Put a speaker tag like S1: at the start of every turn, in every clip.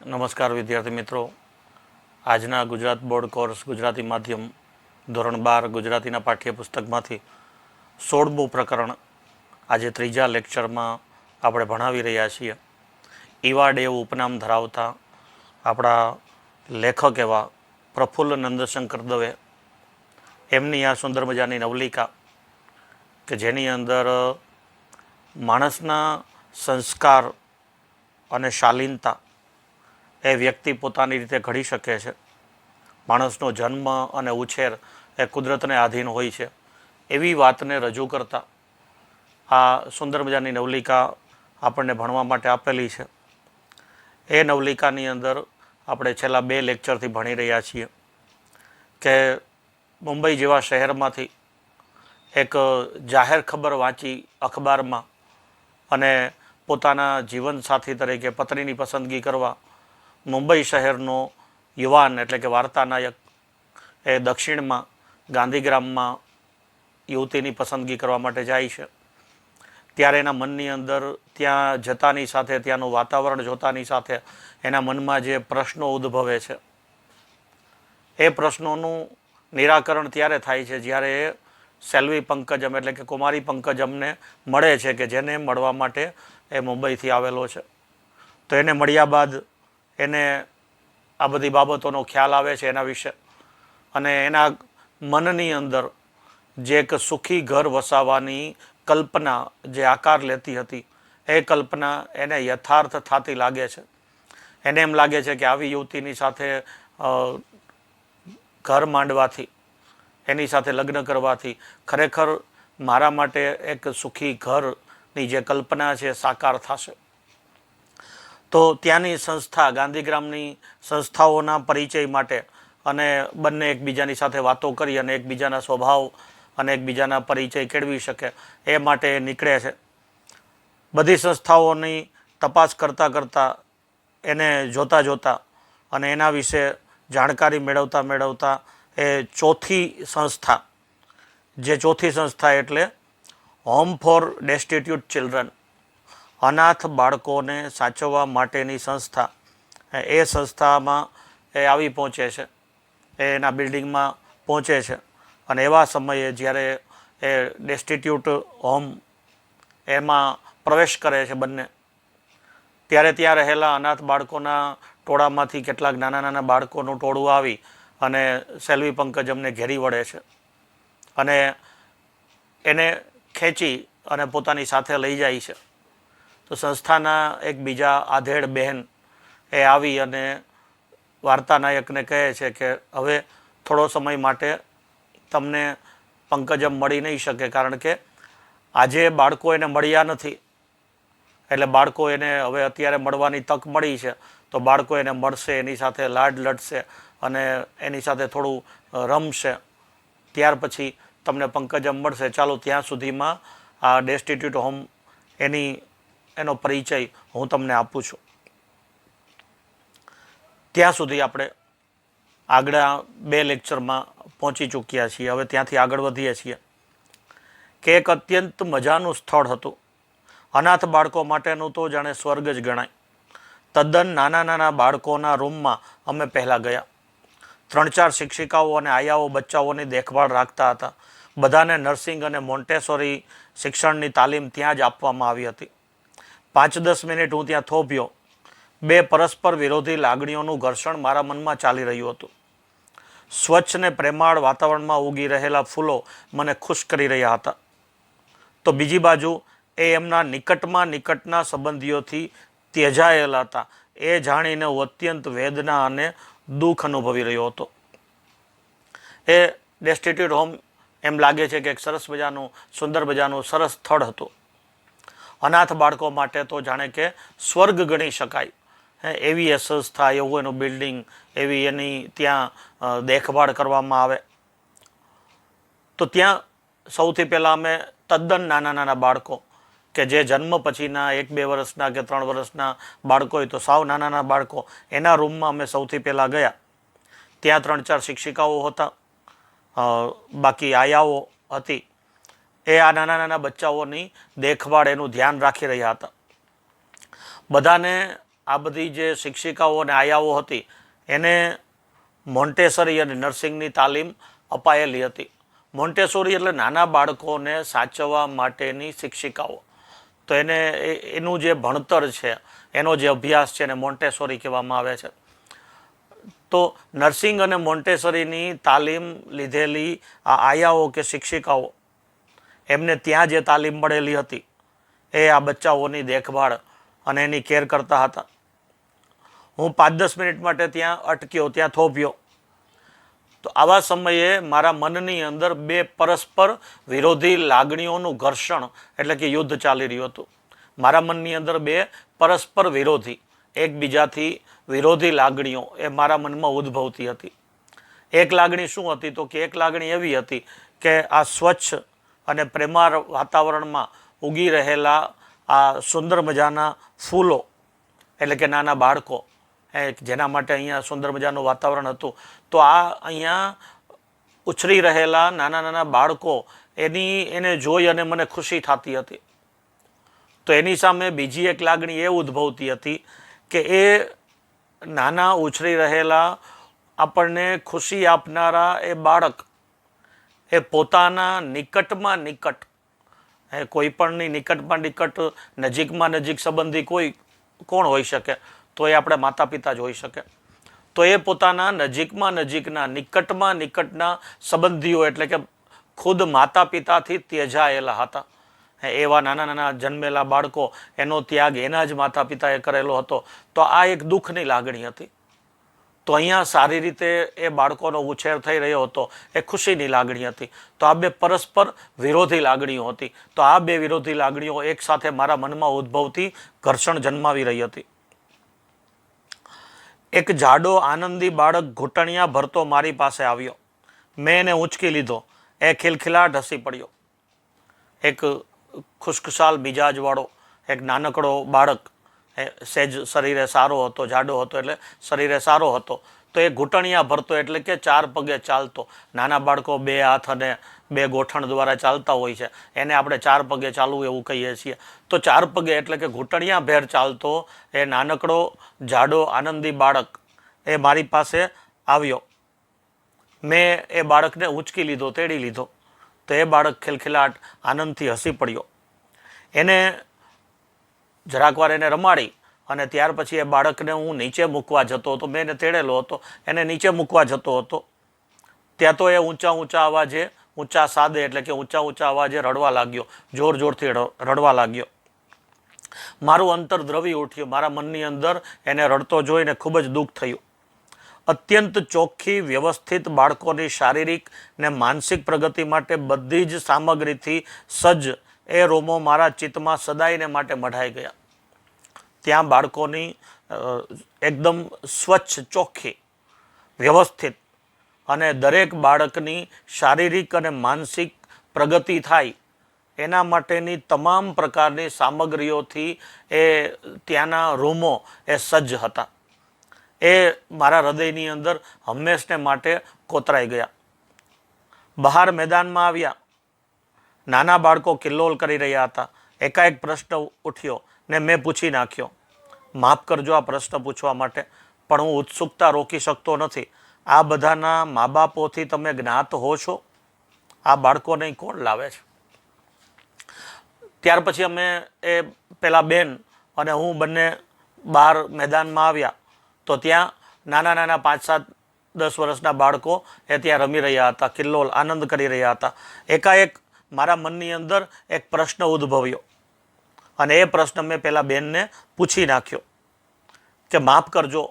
S1: નમસ્કાર વિદ્યાર્થી મિત્રો, આજના ગુજરાત બોર્ડ કોર્સ ગુજરાતી માધ્યમ ધોરણ 12 ગુજરાતીના પાઠ્યપુસ્તકમાંથી 16મું પ્રકરણ આજે ત્રીજા લેક્ચરમાં આપણે ભણાવી રહ્યા છીએ. ઈવાડ એવું ઉપનામ ધરાવતા આપણા લેખક એવા પ્રફુલ્લ નંદશંકર દવે એમની આ સુંદર મજાની નવલિકા કે જેની અંદર માણસના સંસ્કાર અને શાલીનતા એ વ્યક્તિ પોતાની રીતે ઘડી શકે છે. માણસનો જન્મ અને ઉછેર એ કુદરતને આધીન હોય છે એવી વાતને રજૂ કરતા આ સુંદર મજાની નવલિકા આપણને ભણવા માટે આપેલી છે. એ નવલિકાની અંદર આપણે છેલ્લા 2 લેક્ચરથી ભણી રહ્યા છીએ કે મુંબઈ જેવા શહેરમાંથી એક જાહેર ખબર વાંચી અખબારમાં અને પોતાના જીવનસાથી તરીકે પત્નીની પસંદગી કરવા મુંબઈ શહેરનો યુવાન એટલે કે વાર્તાનાયક એ દક્ષિણમાં ગાંધીગ્રામમાં યુવતીની પસંદગી કરવા માટે જાય છે. ત્યારે એના મનની અંદર ત્યાં જતાની સાથે ત્યાંનું વાતાવરણ જોતાની સાથે એના મનમાં જે પ્રશ્નો ઉદ્ભવે છે એ પ્રશ્નોનું નિરાકરણ ત્યારે થાય છે જ્યારે એ સેલ્વી પંકજમ એટલે કે કુમારી પંકજમને મળે છે કે જેને મળવા માટે એ મુંબઈથી આવેલો છે. તો એને મળ્યા બાદ એને આ બધી બાબતોનો ખ્યાલ આવે છે એના વિશે અને એના મનની અંદર જે એક સુખી ઘર વસાવવાની કલ્પના જે આકાર લેતી હતી એ કલ્પના એને યથાર્થ થતી લાગે છે. એને એમ લાગે છે કે આવી યુવતીની સાથે ઘર માંડવાથી એની સાથે લગ્ન કરવાથી ખરેખર મારા માટે એક સુખી ઘરની જે કલ્પના છે સાકાર થશે. તો ત્યાંની સંસ્થા ગાંધીગ્રામની સંસ્થાઓના પરિચય માટે અને બંને એકબીજાની સાથે વાતો કરી અને એકબીજાના સ્વભાવ અને એકબીજાના પરિચય કેળવી શકે એ માટે નીકળે છે. બધી સંસ્થાઓની તપાસ કરતાં એને જોતા અને એના વિશે જાણકારી મેળવતા એ ચોથી સંસ્થા એટલે હોમ ફોર ડેસ્ટિટ્યુટ ચિલ્ડ્રન, અનાથ બાળકોને સાચવવા માટેની સંસ્થા, એ સંસ્થામાં એ આવી પહોંચે છે. એના બિલ્ડિંગમાં પહોંચે છે અને એવા સમયે જ્યારે એ ડેસ્ટિટ્યુટ હોમ એમાં પ્રવેશ કરે છે બંને, ત્યારે ત્યાં રહેલા અનાથ બાળકોના ટોળામાંથી કેટલાક નાના બાળકોનું ટોળું આવી અને સેલ્વી પંકજમને ઘેરી વળે છે અને એને ખેંચી અને પોતાની સાથે લઈ જાય છે. તો સંસ્થાના એક બીજા આધેડ બહેન એ આવી અને વાર્તાનાયકને કહે છે કે હવે થોડો સમય માટે તમને પંકજમ મળી નહીં શકે કારણ કે આજે બાળકો એને મળ્યા નથી, એટલે બાળકો એને હવે અત્યારે મળવાની તક મળી છે તો બાળકો એને મળશે, એની સાથે લાડ લડશે અને એની સાથે થોડું રમશે, ત્યાર પછી તમને પંકજમ મળશે. ચાલો ત્યાં સુધીમાં આ ડેસ્ટિટ્યુટ હોમ એનો પરિચય હું તમને આપું છું. ત્યાં સુધી આપણે આગળ 2 લેક્ચરમાં પહોંચી ચૂક્યા છીએ. હવે ત્યાંથી આગળ વધીએ છીએ કે એક અત્યંત મજાનું સ્થળ હતું. અનાથ બાળકો માટેનું તો જાણે સ્વર્ગ જ ગણાય. તદ્દન નાના બાળકોના રૂમમાં અમે પહેલાં ગયા. 3-4 શિક્ષિકાઓ અને આયાઓ બચ્ચાઓની દેખભાળ રાખતા હતા. બધાને નર્સિંગ અને મોન્ટેસોરી શિક્ષણની તાલીમ ત્યાં જ આપવામાં આવી હતી. 5-10 મિનિટ હું ત્યાં થોભ્યો. 2 પરસ્પર વિરોધી લાગણીઓનું ઘર્ષણ મારા મનમાં ચાલી રહ્યું હતું. સ્વચ્છ ને પ્રેમાળ વાતાવરણમાં ઉગી રહેલા ફૂલો મને ખુશ કરી રહ્યા હતા, તો બીજી બાજુ એ એમના નિકટના સંબંધીઓથી ત્યજાયેલા હતા. એ જાણીને હું અત્યંત વેદના અને દુઃખ અનુભવી રહ્યો હતો. એ ડેસ્ટિટ્યુટ હોમ એમ લાગે છે કે એક સરસ મજાનું સુંદર મજાનું સરસ સ્થળ હતું. અનાથ બાળકો માટે તો જાણે કે સ્વર્ગ ગણી શકાય એવી એ સંસ્થા, એવું એનું બિલ્ડિંગ, એવી એની ત્યાં દેખભાળ કરવામાં આવે. તો ત્યાં સૌથી પહેલાં અમે તદ્દન નાના બાળકો કે જે જન્મ પછીના 1-2 વર્ષના કે 3 વર્ષના બાળકો હોય તો સાવ નાના બાળકો, એના રૂમમાં અમે સૌથી પહેલાં ગયા. ત્યાં 3-4 શિક્ષિકાઓ હતા, બાકી આયાઓ હતી. એ આ નાના બચ્ચાઓની દેખભાળ એનું ધ્યાન રાખી રહ્યા હતા. બધાને આ બધી જે શિક્ષિકાઓ અને આયાઓ હતી એને મોન્ટેસરી અને નર્સિંગની તાલીમ અપાયેલી હતી. મોન્ટેસોરી એટલે નાના બાળકોને સાચવવા માટેની શિક્ષિકાઓ. તો એનું જે ભણતર છે, એનો જે અભ્યાસ છે એને મોન્ટેસોરી કહેવામાં આવે છે. તો નર્સિંગ અને મોન્ટેસરીની તાલીમ લીધેલી આ આયાઓ કે શિક્ષિકાઓ, એમને ત્યાં જે તાલીમ મળેલી હતી એ આ બચ્ચાઓની દેખભાળ અને એની કેર કરતા હતા. હું 5-10 મિનિટ માટે ત્યાં અટક્યો, ત્યાં થોભ્યો. તો આવા સમયે મારા મનની અંદર બે પરસ્પર વિરોધી લાગણીઓનું ઘર્ષણ એટલે કે યુદ્ધ ચાલી રહ્યું હતું. મારા મનની અંદર બે પરસ્પર વિરોધી, એકબીજાથી વિરોધી લાગણીઓ એ મારા મનમાં ઉદ્ભવતી હતી. એક લાગણી શું હતી? તો કે એક લાગણી એવી હતી કે આ સ્વચ્છ અને પ્રેમાળ વાતાવરણમાં ઉગી રહેલા આ સુંદર મજાના ફૂલો એટલે કે નાના બાળકો, જેના માટે અહીંયા સુંદર મજાનું વાતાવરણ હતું. તો આ અહીંયા ઉછરી રહેલા નાના નાના બાળકો, એને જોઈ અને મને ખુશી થતી હતી. તો એની સામે બીજી એક લાગણી એ ઉદ્ભવતી હતી કે એ નાના ઉછરી રહેલા આપણને ખુશી આપનારા એ બાળક એ પોતાના નિકટમાં નિકટ, કોઈ પણની નિકટમાં નિકટ, નજીકમાં નજીક સંબંધી કોણ હોઈ શકે? તો એ આપણે માતા પિતા જ હોઈ શકે. તો એ પોતાના નજીકમાં નજીકના, નિકટમાં નિકટના સંબંધીઓ એટલે કે ખુદ માતા પિતાથી ત્યજાયેલા હતા. એવા નાના નાના જન્મેલા બાળકો, એનો ત્યાગ એના જ માતા પિતાએ કરેલો હતો. તો આ એક દુઃખની લાગણી હતી. તો અહીંયા સારી રીતે એ બાળકોનો ઉછેર થઈ રહ્યો હતો, એ ખુશીની લાગણી હતી. તો આ બે પરસ્પર વિરોધી લાગણીઓ હતી. તો આ બે વિરોધી લાગણીઓ એક સાથે મારા મનમાં ઉદ્ભવતી ઘર્ષણ જન્માવી રહી હતી. એક જાડો આનંદી બાળક ઘૂંટણિયા ભરતો મારી પાસે આવ્યો. મેં એને ઊંચકી લીધો. એ ખિલખિલાટ હસી પડ્યો. એક ખુશખુશાલ મિજાજવાળો એક નાનકડો બાળક, સહેજ શરીરે સારો હતો, જાડો હતો એટલે શરીરે સારો હતો. તો એ ઘૂંટણિયા ભરતો એટલે કે 4 પગે ચાલતો. નાના બાળકો 2 હાથ અને 2 ગોઠણ દ્વારા ચાલતા હોય છે, એને આપણે 4 પગે ચાલવું એવું કહીએ છીએ. તો 4 પગે એટલે કે ઘૂંટણિયા ભેર ચાલતો એ નાનકડો જાડો આનંદી બાળક એ મારી પાસે આવ્યો. મેં એ બાળકને ઊંચકી લીધો, તેડી લીધો. તો એ બાળક ખિલખિલાટ આનંદથી હસી પડ્યો. એને જરાક વાર એને રમાડી અને ત્યાર પછી એ બાળકને હું નીચે મૂકવા જતો હતો. મેં એને તેડેલો હતો, એને નીચે મૂકવા જતો હતો. ત્યાં તો એ ઊંચા અવાજે, ઊંચા સાદે એટલે કે ઊંચા અવાજે રડવા લાગ્યો, જોર જોરથી રડવા લાગ્યો. મારું અંતર દ્રવી ઉઠ્યું. મારા મનની અંદર એને રડતો જોઈને ખૂબ જ દુઃખ થયું. અત્યંત ચોખ્ખી, વ્યવસ્થિત બાળકોની શારીરિક ને માનસિક પ્રગતિ માટે બધી જ સામગ્રીથી સજ્જ એ રૂમો મારા ચિત્તમાં સદાયને માટે મઢાઈ ગયા. ત્યાં બાળકોની એકદમ સ્વચ્છ, ચોખ્ખી, વ્યવસ્થિત અને દરેક બાળકની શારીરિક અને માનસિક પ્રગતિ થાય એના માટેની તમામ પ્રકારની સામગ્રીઓથી એ ત્યાંના રૂમો એ સજ્જ હતા. એ મારા હૃદયની અંદર હંમેશને માટે કોતરાઈ ગયા. બહાર મેદાનમાં આવ્યા. નાના બાળકો કિલ્લોલ કરી રહ્યા હતા. એકાએક પ્રશ્ન ઉઠ્યો ને મેં પૂછી નાખ્યો. માફ કરજો આ પ્રશ્ન પૂછવા માટે, પણ હું ઉત્સુકતા રોકી શકતો નથી. આ બધાના મા બાપોથી તમે જ્ઞાત હો છો? આ બાળકોને કોણ લાવે છે? ત્યાર પછી અમે એ પેલા બેન અને હું બંને બહાર મેદાનમાં આવ્યા. તો ત્યાં નાના નાના 5-7-10 વર્ષના બાળકો એ ત્યાં રમી રહ્યા હતા, કિલ્લોલ આનંદ કરી રહ્યા હતા. એકાએક મારા મનની અંદર એક પ્રશ્ન ઉદ્ભવ્યો અને એ પ્રશ્ન મેં પેલા બેનને પૂછી નાખ્યો કે માફ કરજો,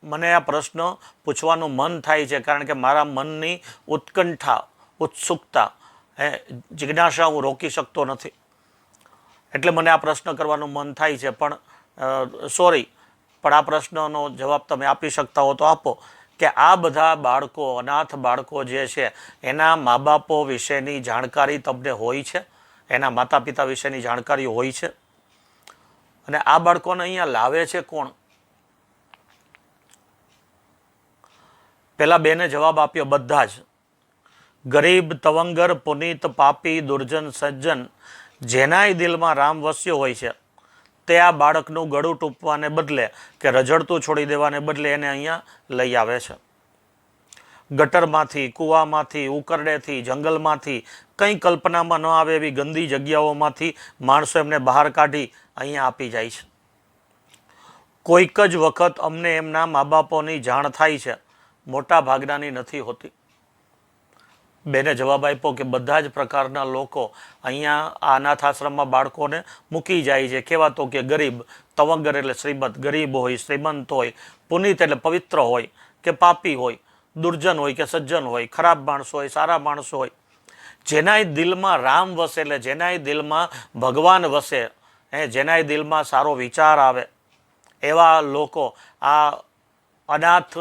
S1: મને આ પ્રશ્ન પૂછવાનું મન થાય છે કારણ કે મારા મનની ઉત્કંઠા, ઉત્સુકતા, જિજ્ઞાસા હું રોકી શકતો નથી, એટલે મને આ પ્રશ્ન કરવાનું મન થાય છે. પણ સોરી, પણ આ પ્રશ્નનો જવાબ તમે આપી શકતા હો તો આપો કે આ બધા બાળકો, અનાથ બાળકો જે છે, એના મા બાપો વિશેની જાણકારી તમને હોય છે? એના માતા પિતા વિશેની જાણકારી હોય છે? અને આ બાળકોને અહીંયા લાવે છે કોણ? પેલા બેને જવાબ આપ્યો, બધા જ. ગરીબ, તવંગર, પુનિત, પાપી, દુર્જન, સજ્જન, જેનાય દિલમાં રામ વસ્યો હોય છે તે આ બાળકનું ગળું ટૂંપવાને બદલે કે રઝળતું છોડી દેવાને બદલે એને અહીંયા લઈ આવે છે. ગટરમાંથી, કૂવામાંથી, ઉકરડેથી, જંગલમાંથી, કંઈ કલ્પનામાં ન આવે એવી ગંદી જગ્યાઓમાંથી માણસો એમને બહાર કાઢી અહીંયા આપી જાય છે. કોઈક જ વખત અમને એમના મા બાપોની જાણ થાય છે, મોટા ભાગનાની નથી હોતી. બેને જવાબ આપ્યો કે બધા જ પ્રકારના લોકો અહીંયા આ અનાથ આશ્રમમાં બાળકોને મૂકી જાય છે. કેવા તો કે ગરીબ, તવંગર એટલે શ્રીમંત, ગરીબ હોય, શ્રીમંત હોય, પુનિત એટલે પવિત્ર હોય કે પાપી હોય, દુર્જન હોય કે સજ્જન હોય, ખરાબ માણસો હોય, સારા માણસો હોય. જેનાય દિલમાં રામ વસે એટલે જેનાય દિલમાં ભગવાન વસે, જેનાય દિલમાં સારો વિચાર આવે એવા લોકો આ અનાથ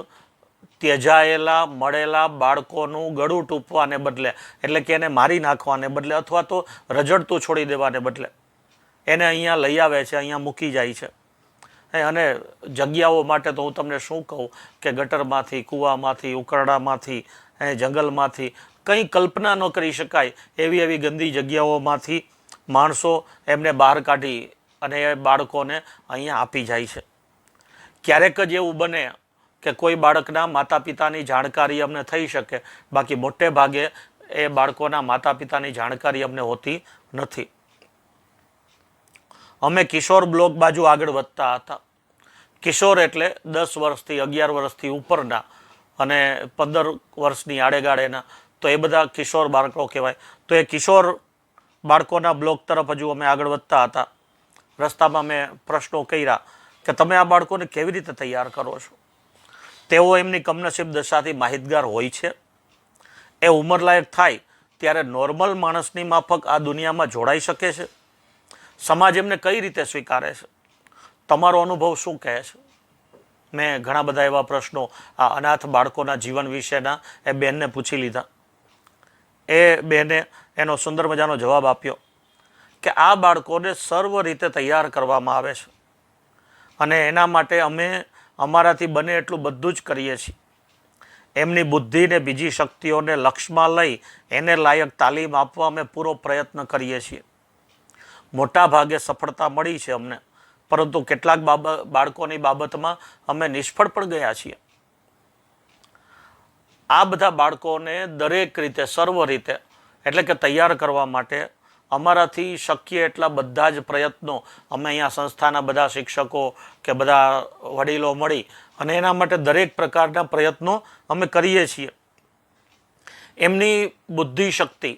S1: ત્યજાયેલા મળેલા બાળકોનું ગળું ટૂંપવાને બદલે એટલે કે એને મારી નાખવાને બદલે અથવા તો રઝળતું છોડી દેવાને બદલે એને અહીંયા લઈ આવે છે, અહીંયા મૂકી જાય છે. અને જગ્યાઓ માટે તો હું તમને શું કહું કે ગટરમાંથી, કૂવામાંથી, ઉકરડામાંથી, જંગલમાંથી કંઈ કલ્પના ન કરી શકાય એવી ગંદી જગ્યાઓમાંથી માણસો એમને બહાર કાઢી અને એ બાળકોને અહીંયા આપી જાય છે. ક્યારેક જ એવું બને કે કોઈ બાળકના માતા પિતાની જાણકારી અમને થઈ શકે, બાકી મોટે ભાગે એ બાળકોના માતા પિતાની જાણકારી અમને હોતી નથી. અમે કિશોર બ્લોક બાજુ આગળ વધતા હતા. કિશોર એટલે 10 વર્ષથી 11 વર્ષથી ઉપરના અને 15 વર્ષની આડેગાળેના, તો એ બધા કિશોર બાળકો કહેવાય. તો એ કિશોર બાળકોના બ્લોક તરફ હજુ અમે આગળ વધતા હતા. રસ્તામાં મેં પ્રશ્નો કર્યા કે તમે આ બાળકોને કેવી રીતે તૈયાર કરો છો? તેઓ એમની કમનસીબ દશાથી માહિતગાર હોય છે. એ ઉંમરલાયક થાય ત્યારે નોર્મલ માણસની માફક આ દુનિયામાં જોડાઈ શકે છે. સમાજ એમને કઈ રીતે સ્વીકારે છે? તમારો અનુભવ શું કહે છે? મેં ઘણા બધા એવા પ્રશ્નો આ અનાથ બાળકોના જીવન વિશેના એ બહેનને પૂછી લીધા. એ બહેને એનો સુંદર મજાનો જવાબ આપ્યો કે આ બાળકોને સર્વ રીતે તૈયાર કરવામાં આવે છે અને એના માટે અમે અમારાથી બને એટલું બધું જ કરીએ છીએ. એમની બુદ્ધિને બીજી શક્તિઓને લક્ષમાં લઈ એને લાયક તાલીમ આપવા અમે પૂરો પ્રયત્ન કરીએ છીએ. મોટા ભાગે સફળતા મળી છે અમને, પરંતુ કેટલાક બાળકોની બાબતમાં અમે નિષ્ફળ પણ ગયા છીએ. આ બધા બાળકોને દરેક રીતે, સર્વ રીતે એટલે કે તૈયાર કરવા માટે અમારાથી શક્ય એટલા બધા જ પ્રયત્નો અમે અહીંયા સંસ્થાના બધા શિક્ષકો કે બધા વડીલો મળી અને એના માટે દરેક પ્રકારના પ્રયત્નો અમે કરીએ છીએ. એમની બુદ્ધિ શક્તિ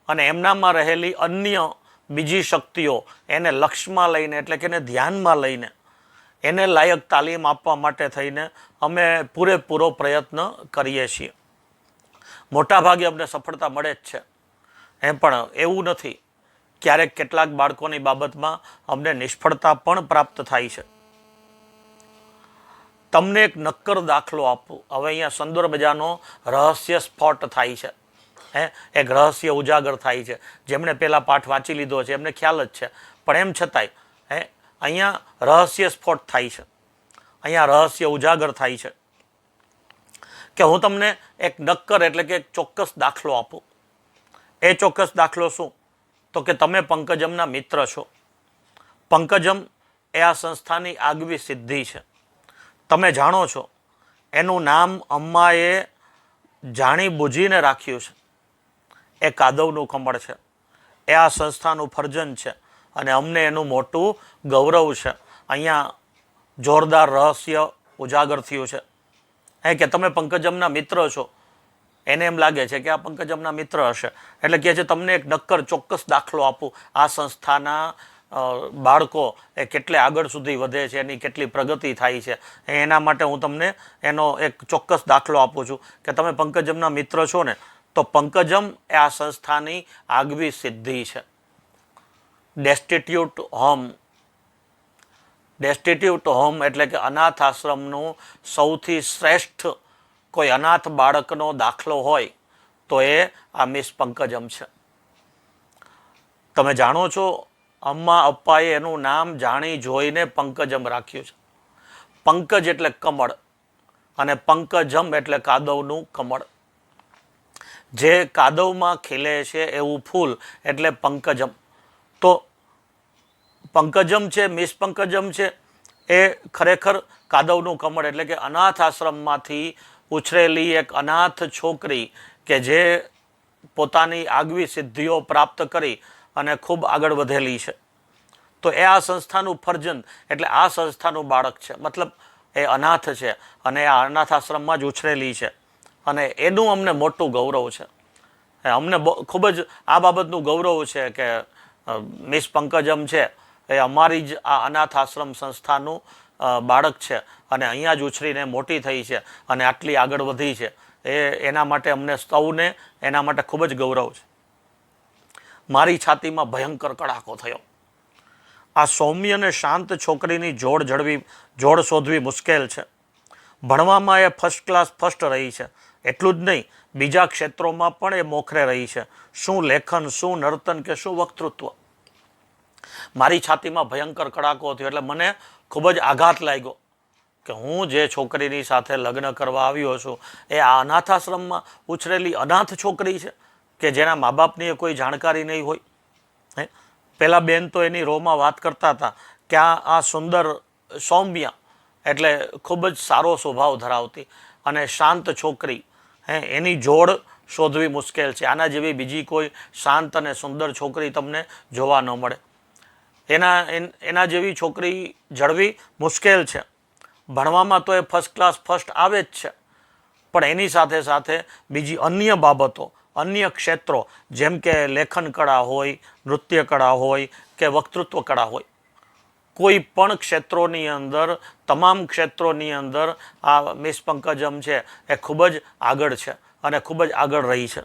S1: અને એમનામાં રહેલી અન્ય બીજી શક્તિઓ એને લક્ષ્યમાં લઈને એટલે કે એને ધ્યાનમાં લઈને એને લાયક તાલીમ આપવા માટે થઈને અમે પૂરેપૂરો પ્રયત્ન કરીએ છીએ. મોટાભાગે અમને સફળતા મળે જ છે. એમ પણ એવું નથી, ક્યારેક કેટલાક બાળકોની બાબતમાં અમને નિષ્ફળતા પણ પ્રાપ્ત થાય છે. તમને એક નક્કર દાખલો આપું. હવે અહીંયા સુંદર મજાનો રહસ્ય સ્ફોટ થાય છે. એક રહસ્ય ઉજાગર થાય છે. જેમણે પહેલા પાઠ વાંચી લીધો છે એમને ખ્યાલ જ છે, પણ એમ છતાંય અહીંયા રહસ્ય સ્ફોટ થાય છે. અહીંયા રહસ્ય ઉજાગર થાય છે કે હું તમને એક નક્કર એટલે કે એક ચોક્કસ દાખલો આપું. એ ચોક્કસ દાખલો શું? તો કે તમે પંકજમના મિત્ર છો. પંકજમ એ આ સંસ્થાની આગવી સિદ્ધિ છે. તમે જાણો છો એનું નામ અમ્માએ જાણી બૂજીને રાખ્યું છે. એ કાદવનું કમળ છે. એ આ સંસ્થાનું ફરજન છે અને અમને એનું મોટું ગૌરવ છે. અહીંયા જોરદાર રહસ્ય ઉજાગર થયું છે કે તમે પંકજમના મિત્ર છો. એને એમ લાગે છે કે આ પંકજમના મિત્ર હશે એટલે કહે છે તમને એક નક્કર ચોક્કસ દાખલો આપું. આ સંસ્થાના બાળકો એ કેટલે આગળ સુધી વધે છે, એની કેટલી પ્રગતિ થાય છે, એના માટે હું તમને એનો એક ચોક્કસ દાખલો આપું છું કે તમે પંકજમના મિત્ર છો ને, તો પંકજમ એ આ સંસ્થાની આગવી સિદ્ધિ છે. ડેસ્ટિટ્યૂટ હોમ. ડેસ્ટિટ્યૂટ હોમ એટલે કે અનાથ આશ્રમનું સૌથી શ્રેષ્ઠ કોઈ અનાથ બાળકનો દાખલો હોય તો એ આ મિસ પંકજમ છે. તમે જાણો છો અમ્મા અપ્પાએ એનું નામ જાણી જોઈને પંકજમ રાખ્યું છે. પંકજ એટલે કમળ અને પંકજમ એટલે કાદવનું કમળ. જે કાદવમાં ખીલે છે એવું ફૂલ એટલે પંકજમ. તો પંકજમ છે, મિસ પંકજમ છે, એ ખરેખર કાદવનું કમળ એટલે કે અનાથ આશ્રમમાંથી ઉછરેલી એક અનાથ છોકરી કે જે પોતાની આગવી સિદ્ધિઓ પ્રાપ્ત કરી અને ખૂબ આગળ વધેલી છે. તો એ આ સંસ્થાનું ફરજંદ એટલે આ સંસ્થાનું બાળક છે. મતલબ એ અનાથ છે અને આ અનાથ આશ્રમમાં જ ઉછરેલી છે અને એનું અમને મોટું ગૌરવ છે. અમને ખૂબ જ આ બાબતનું ગૌરવ છે કે મિસ પંકજમ છે એ અમારી જ આ અનાથ આશ્રમ સંસ્થાનું બાળક છે અને અહીંયા જ ઉછરીને મોટી થઈ છે અને આટલી આગળ વધી છે. એના માટે અમને સૌને એના માટે ખૂબ જ ગૌરવ છે. મારી છાતીમાં ભયંકર કડાકો થયો. આ સૌમ્ય અને શાંત છોકરીની જોડ શોધવી મુશ્કેલ છે. ભણવામાં એ ફર્સ્ટ ક્લાસ ફર્સ્ટ રહી છે. એટલું જ નહીં, બીજા ક્ષેત્રોમાં પણ એ મોખરે રહી છે. શું લેખન, શું નર્તન કે શું વક્તૃત્વ. મારી છાતીમાં ભયંકર કડાકો થયો એટલે મને ખૂબ જ આઘાત લાગ્યો કે હું જે છોકરીની સાથે લગ્ન કરવા આવ્યો છું એ આ અનાથ આશ્રમમાં ઉછરેલી અનાથ છોકરી છે કે જેના મા બાપની કોઈ જાણકારી નહીં હોય. પેલા બેન તો એની રોમાં વાત કરતા હતા કે આ સુંદર સૌમ્ય એટલે ખૂબ જ સારો સ્વભાવ ધરાવતી અને શાંત છોકરી, એની જોડ શોધવી મુશ્કેલ છે. આના જેવી બીજી કોઈ શાંત અને સુંદર છોકરી તમને જોવા ન મળે. એના જેવી છોકરી જળવી મુશ્કેલ છે. ભણવામાં તો એ ફર્સ્ટ ક્લાસ ફર્સ્ટ આવે જ છે, પણ એની સાથે સાથે બીજી અન્ય બાબતો, અન્ય ક્ષેત્રો જેમ કે લેખન કળા હોય, નૃત્ય કળા હોય કે વક્તૃત્વ કળા હોય, કોઈ પણ ક્ષેત્રોની અંદર, તમામ ક્ષેત્રોની અંદર આ મિસ પંકજમ છે એ ખૂબ જ આગળ છે અને ખૂબ જ આગળ રહી છે.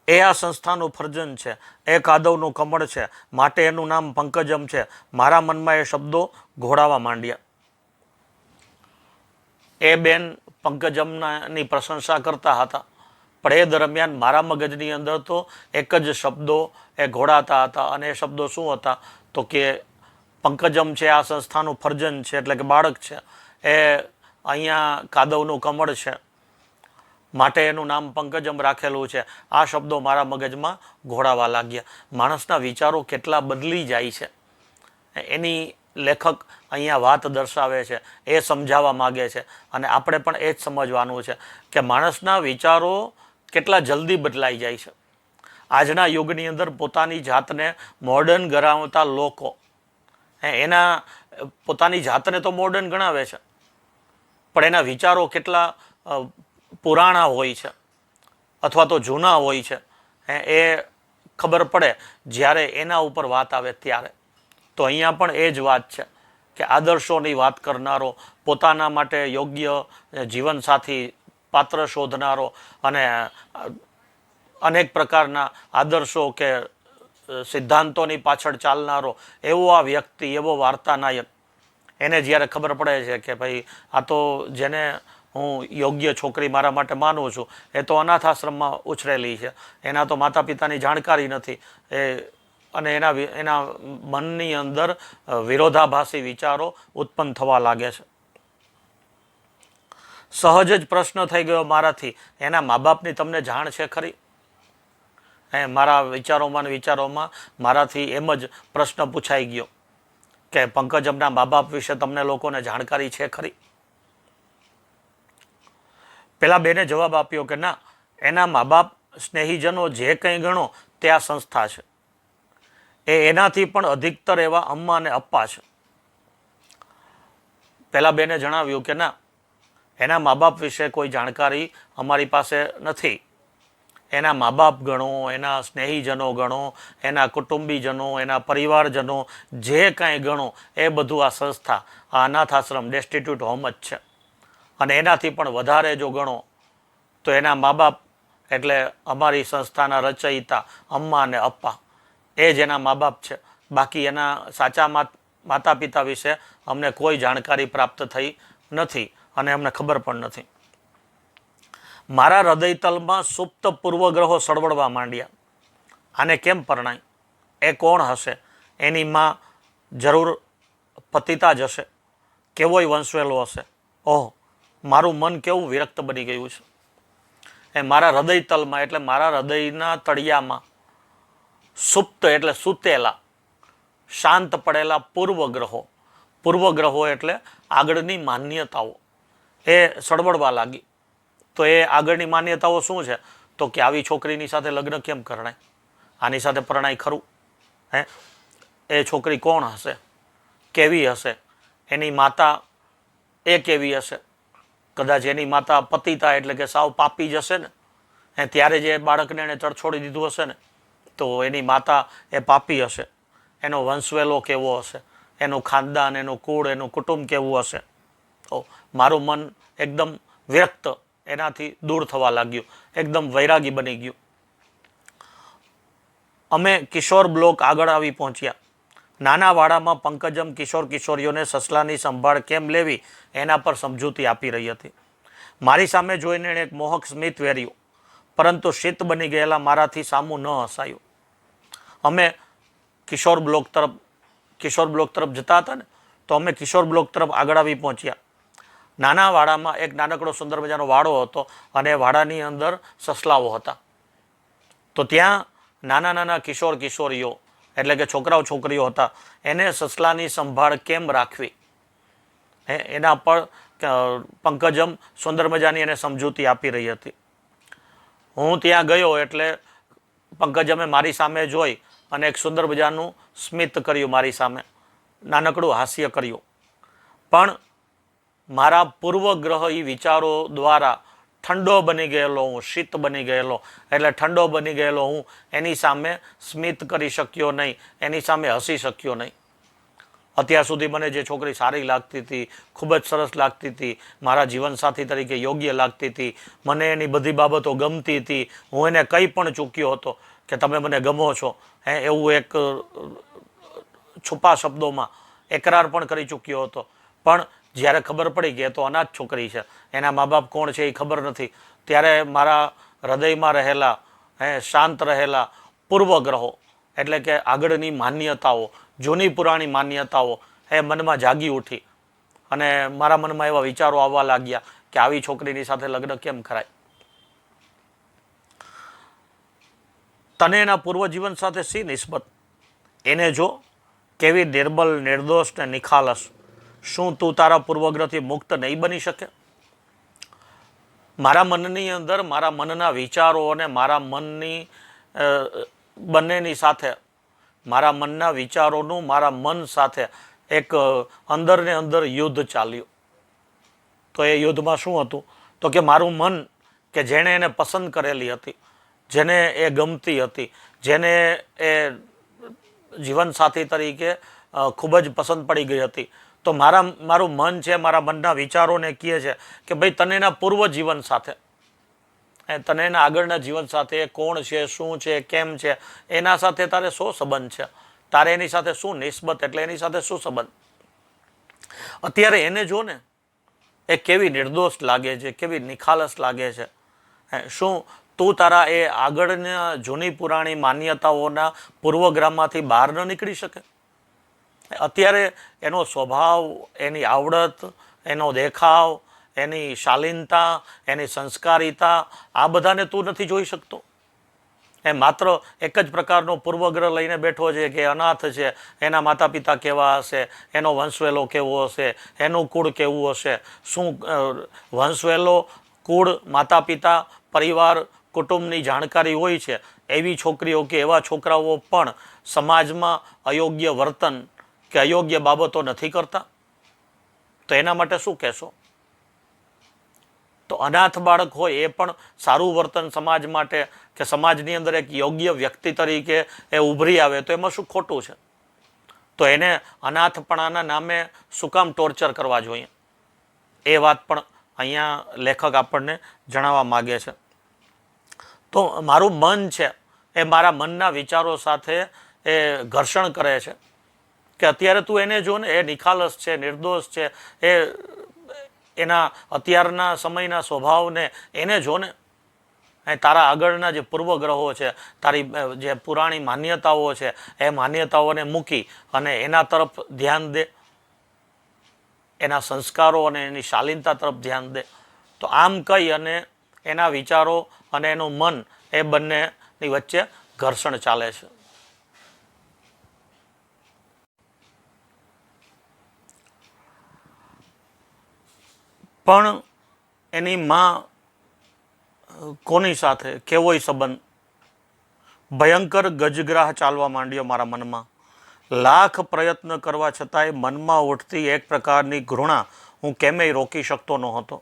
S1: એ આ સંસ્થાનું ફરજન છે, એ કાદવનું કમળ છે, માટે એનું નામ પંકજમ છે. મારા મનમાં એ શબ્દો ઘોડાવા માંડ્યા. એ બેન પંકજમની પ્રશંસા કરતા હતા, પણ એ દરમિયાન મારા મગજની અંદર તો એક જ શબ્દો એ ઘોડાતા હતા અને એ શબ્દો શું હતા તો કે પંકજમ છે આ સંસ્થાનું ફરજન છે એટલે કે બાળક છે, એ અહીંયા કાદવનું કમળ છે માટે એનું નામ પંકજમ રાખેલું છે. આ શબ્દો મારા મગજમાં ઘોડાવા લાગ્યા. માણસના વિચારો કેટલા બદલી જાય છે એની લેખક અહીંયા વાત દર્શાવે છે, એ સમજાવવા માગે છે અને આપણે પણ એ જ સમજવાનું છે કે માણસના વિચારો કેટલા જલ્દી બદલાઈ જાય છે. આજના યુગની અંદર પોતાની જાતને મોડર્ન ગણાવતા લોકો એના પોતાની જાતને તો મોડર્ન ગણાવે છે, પણ એના વિચારો કેટલા પુરાણા હોય છે અથવા તો જૂના હોય છે એ ખબર પડે જ્યારે એના ઉપર વાત આવે ત્યારે. તો અહીંયા પણ એ જ વાત છે કે આદર્શોની વાત કરનારો, પોતાના માટે યોગ્ય જીવનસાથી પાત્ર શોધનારો અને અનેક પ્રકારના આદર્શો કે સિદ્ધાંતોની પાછળ ચાલનારો એવો આ વ્યક્તિ, એવો વાર્તાનાયક, એને જ્યારે ખબર પડે છે કે ભાઈ આ તો જેને હું યોગ્ય છોકરી મારા માટે માનું છું એ તો અનાથ આશ્રમમાં ઉછરેલી છે, એના તો માતા પિતાની જાણકારી નથી, અને એના મનની અંદર વિરોધાભાસી વિચારો ઉત્પન્ન થવા લાગે છે. સહજ જ પ્રશ્ન થઈ ગયો મારાથી, એના મા બાપની તમને જાણ છે ખરી? મારા વિચારોમાં મારાથી એમ જ પ્રશ્ન પૂછાઈ ગયો કે પંકજમના મા બાપ વિશે તમને લોકોને જાણકારી છે ખરી? પેલા બેને જવાબ આપ્યો કે ના, એના મા બાપ સ્નેહીજનો જે કંઈ ગણો તે આ સંસ્થા છે, એ એનાથી પણ અધિકતર એવા અમ્મા અને અપ્પા છે. પેલા બેને જણાવ્યું કે ના, એના મા બાપ વિશે કોઈ જાણકારી અમારી પાસે નથી. એના મા બાપ ગણો, એના સ્નેહીજનો ગણો, એના કુટુંબીજનો, એના પરિવારજનો, જે કાંઈ ગણો એ બધું આ સંસ્થા, આ અનાથ આશ્રમ ડેસ્ટિટ્યૂટ હોમ જ છે. અને એનાથી પણ વધારે જો ગણો તો એના મા બાપ એટલે અમારી સંસ્થાના રચયિતા અમ્મા અને અપ્પા, એ જ એના મા બાપ છે. બાકી એના સાચા માતા પિતા વિશે અમને કોઈ જાણકારી પ્રાપ્ત થઈ નથી અને અમને ખબર પણ નથી. મારા હૃદયતલમાં સુપ્ત પૂર્વગ્રહો સળવળવા માંડ્યા. આને કેમ પરણાય? એ કોણ હશે? એની માં જરૂર પતિતા જ હશે, કેવોય વંશવેલો હશે. ઓહ, મારું મન કેવું વિરક્ત બની ગયું છે. એ મારા હૃદયતલમાં એટલે મારા હૃદયના તળિયામાં સુપ્ત એટલે સૂતેલા શાંત પડેલા પૂર્વગ્રહો એટલે આગળની માન્યતાઓ એ સળવળવા લાગી. તો એ આગળની માન્યતાઓ શું છે? તો કે આવી છોકરીની સાથે લગ્ન કેમ કરણાય, આની સાથે પરણાય ખરું, હે એ છોકરી કોણ હશે, કેવી હશે, એની માતા એ કેવી હશે, કદાચ એની માતા પતિતા એટલે કે સાવ પાપી જ હશે ને, ત્યારે જે બાળકને એને તડછોડી દીધું હશે ને, તો એની માતા એ પાપી હશે, એનો વંશવેલો કેવો હશે, એનું ખાનદાન, એનું કુળ, એનું કુટુંબ કેવું હશે. તો મારું મન એકદમ વ્યક્ત એનાથી દૂર થવા લાગ્યું, એકદમ વૈરાગી બની ગયું. અમે કિશોર બ્લોક આગળ આવી પહોંચ્યા. નાના વાડામાં પંકજમ કિશોર કિશોરીઓને સસલાની સંભાળ કેમ લેવી એના પર સમજૂતી આપી રહી હતી. મારી સામે જોઈને એણે એક મોહક સ્મિત વેર્યું, પરંતુ શીત બની ગયેલા મારાથી સામું ન હસાયું. અમે કિશોર બ્લોક તરફ જતા હતા ને, તો અમે કિશોર બ્લોક તરફ આગળ આવી પહોંચ્યા. નાના વાડામાં એક નાનકડો સુંદર મજાનો વાડો હતો અને વાડાની અંદર સસલાઓ હતા. તો ત્યાં નાના નાના કિશોર કિશોરીઓ એટલે કે છોકરાઓ છોકરીઓ હતા, એને સસલાની સંભાળ કેમ રાખવી એના પર પંકજમ સુંદર મજાની એને સમજૂતી આપી રહી હતી. હું ત્યાં ગયો એટલે પંકજમે મારી સામે જોઈ અને એક સુંદર મજાનું સ્મિત કર્યું, મારી સામે નાનકડું હાસ્ય કર્યું. પણ મારા પૂર્વગ્રહી વિચારો દ્વારા ઠંડો બની ગયેલો હું, શીત બની ગયેલો એટલે ઠંડો બની ગયેલો હું એની સામે સ્મિત કરી શક્યો નહીં, એની સામે હસી શક્યો નહીં. અત્યાર સુધી મને જે છોકરી સારી લાગતી હતી, ખૂબ જ સરસ લાગતી હતી, મારા જીવનસાથી તરીકે યોગ્ય લાગતી હતી, મને એની બધી બાબતો ગમતી હતી, હું એને કંઈ પણ ચૂક્યો હતો કે તમે મને ગમો છો, એવું એક છુપા શબ્દોમાં એકરાર પણ કરી ચૂક્યો હતો. પણ જ્યારે ખબર પડી કે એ તો અનાથ છોકરી છે, એના મા બાપ કોણ છે એ ખબર નથી, ત્યારે મારા હૃદયમાં રહેલા શાંત રહેલા પૂર્વગ્રહો એટલે કે આગળની માન્યતાઓ, જૂની પુરાણી માન્યતાઓ એ મનમાં જાગી ઉઠી અને મારા મનમાં એવા વિચારો આવવા લાગ્યા કે આવી છોકરીની સાથે લગ્ન કેમ કરાય. તને એના પૂર્વજીવન સાથે શી નિસ્બત? એને જો કેવી નિર્બલ, નિર્દોષ ને નિખાલસ, શું તું તારા પૂર્વગ્રહથી મુક્ત નહીં બની શકે? મારા મનની અંદર મારા મનના વિચારો અને મારા મનની બંનેની સાથે, મારા મનના વિચારોનું મારા મન સાથે એક અંદર ને અંદર યુદ્ધ ચાલ્યું. તો એ યુદ્ધમાં શું હતું? તો કે મારું મન કે જેણે એને પસંદ કરેલી હતી, જેને એ ગમતી હતી, જેને એ જીવનસાથી તરીકે ખૂબ જ પસંદ પડી ગઈ હતી, તો મારું મન છે, મારા મનના વિચારોને કહે છે કે ભાઈ તને એના પૂર્વ જીવન સાથે, તને એના આગળના જીવન સાથે કોણ છે, શું છે, કેમ છે, એના સાથે તારે શું સંબંધ છે, તારે એની સાથે શું નિસ્બત એટલે એની સાથે શું સંબંધ. અત્યારે એને જો ને એ કેવી નિર્દોષ લાગે છે, કેવી નિખાલસ લાગે છે. શું તું તારા એ આગળના જૂની પુરાણી માન્યતાઓના પૂર્વગ્રહમાંથી બહાર ન નીકળી શકે? અત્યારે એનો સ્વભાવ, એની આવડત, એનો દેખાવ, એની શાલીનતા, એની સંસ્કારિતા, આ બધાને તું નથી જોઈ શકતો? એ માત્ર એક જ પ્રકારનો પૂર્વગ્રહ લઈને બેઠો છે કે અનાથ છે, એના માતા પિતા કેવા હશે, એનો વંશવેલો કેવો હશે, એનું કુળ કેવું હશે. શું વંશવેલો, કુળ, માતા પિતા, પરિવાર, કુટુંબની જાણકારી હોય છે એવી છોકરીઓ કે એવા છોકરાઓ પણ સમાજમાં અયોગ્ય વર્તન કે અયોગ્ય બાબતો નથી કરતા? તો એના માટે શું કહેશો? તો અનાથ બાળક હોય એ પણ સારું વર્તન સમાજ માટે કે સમાજની અંદર એક યોગ્ય વ્યક્તિ તરીકે એ ઉભરી આવે તો એમાં શું ખોટું છે? તો એને અનાથપણાના નામે શું કામ ટોર્ચર કરવા જોઈએ? એ વાત પણ અહીંયા લેખક આપણને જણાવવા માગે છે. તો મારું મન છે એ મારા મનના વિચારો સાથે એ ઘર્ષણ કરે છે કે અત્યારે તું એને જો ને, એ નિખાલસ છે, નિર્દોષ છે, એ એના અત્યારના સમયના સ્વભાવને એને જો ને, તારા આગળના જે પૂર્વગ્રહો છે, તારી જે પુરાણી માન્યતાઓ છે, એ માન્યતાઓને મૂકી અને એના તરફ ધ્યાન દે, એના સંસ્કારો અને એની શાલીનતા તરફ ધ્યાન દે. તો આમ કહી અને એના વિચારો અને એનું મન એ બંનેની વચ્ચે ઘર્ષણ ચાલે છે. પણ એની માં કોની સાથે, કેવોય સંબંધ. ભયંકર ગજગ્રાહ ચાલવા માંડ્યો મારા મનમાં. લાખ પ્રયત્ન કરવા છતાંય મનમાં ઉઠતી એક પ્રકારની ઘૃણા હું કેમેય રોકી શકતો નહોતો.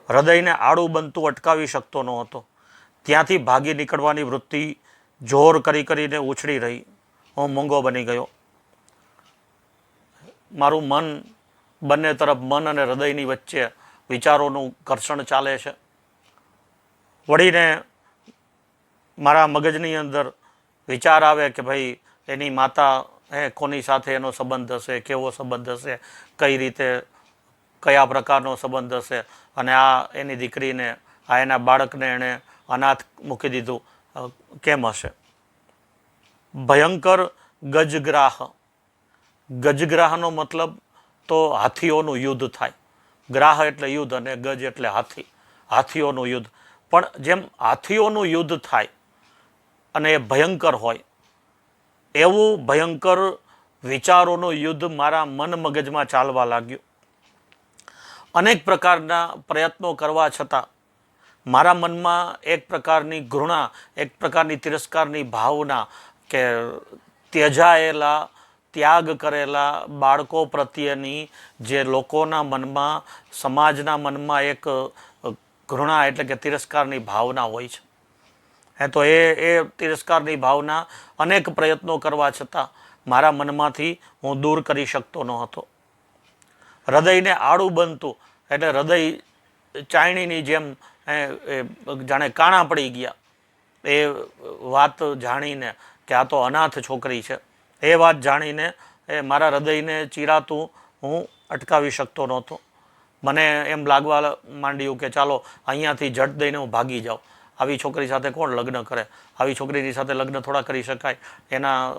S1: હૃદયને આડું બનતું અટકાવી શકતો નહોતો. ત્યાંથી ભાગી નીકળવાની વૃત્તિ જોર કરીને ઉછળી રહી. હું મૂંગો બની ગયો. મારું મન, બંને તરફ મન અને હૃદયની વચ્ચે વિચારોનું ઘર્ષણ ચાલે છે. વળીને મારા મગજની અંદર વિચાર આવે કે ભાઈ એની માતા કોની સાથે એનો સંબંધ હશે, કેવો સંબંધ હશે, કઈ રીતે, કયા પ્રકારનો સંબંધ હશે, અને આ એની દીકરીને, આ એના બાળકને એણે અનાથ મૂકી દીધું, કેમ હશે. ભયંકર ગજગ્રાહ. ગજગ્રાહનો મતલબ તો હાથીઓનું યુદ્ધ થાય. ગ્રાહ એટલે યુદ્ધ અને ગજ એટલે હાથી. હાથીઓનું યુદ્ધ. પણ જેમ હાથીઓનું યુદ્ધ થાય અને એ ભયંકર હોય, એવું ભયંકર વિચારોનું યુદ્ધ મારા મન મગજમાં ચાલવા લાગ્યું. અનેક પ્રકારના પ્રયત્નો કરવા છતાં મારા મનમાં એક પ્રકારની ઘૃણા, એક પ્રકારની તિરસ્કારની ભાવના, કે ત્યજાયેલા, ત્યાગ કરેલા બાળકો પ્રત્યેની જે લોકોના મનમાં, સમાજના મનમાં એક ઘૃણા એટલે કે તિરસ્કારની ભાવના હોય છે. તો એ તિરસ્કારની ભાવના અનેક પ્રયત્નો કરવા છતાં મારા મનમાંથી હું દૂર કરી શકતો ન હતો. હૃદયને આડું બનતું એટલે હૃદય ચાયણીની જેમ જાણે કાણા પડી ગયા. એ વાત જાણીને કે આ તો અનાથ છોકરી છે, એ વાત જાણીને મારા હૃદયને ચીરાતું હું અટકાવી શકતો નહોતો. મને એમ લાગવા માંડ્યું કે ચાલો અહીંયાથી ઝટ દઈને હું ભાગી જાઉં. આવી છોકરી સાથે કોણ લગ્ન કરે? આવી છોકરીની સાથે લગ્ન થોડા કરી શકાય. એના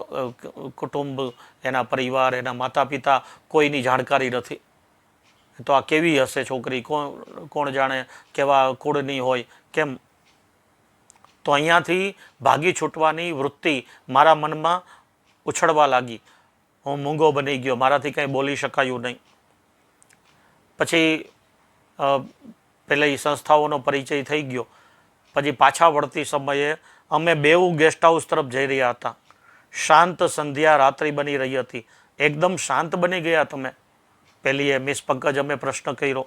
S1: કુટુંબ, એના પરિવાર, એના માતા પિતા કોઈની જાણકારી નથી. તો આ કેવી હશે છોકરી, કોણ જાણે કેવા કુળની હોય, કેમ? તો અહીંયાથી ભાગી છૂટવાની વૃત્તિ મારા મનમાં ઉછળવા લાગી. હું મૂંગો બની ગયો, મારાથી કંઈ બોલી શકાયું નહીં. પછી પેલી સંસ્થાઓનો પરિચય થઈ ગયો. પછી પાછા વળતી સમયે અમે બેઉ ગેસ્ટ હાઉસ તરફ જઈ રહ્યા હતા. શાંત સંધ્યા રાત્રિ બની રહી હતી. એકદમ શાંત બની ગયા તમે. પેલી મિસ પંકજ અમે પ્રશ્ન કર્યો.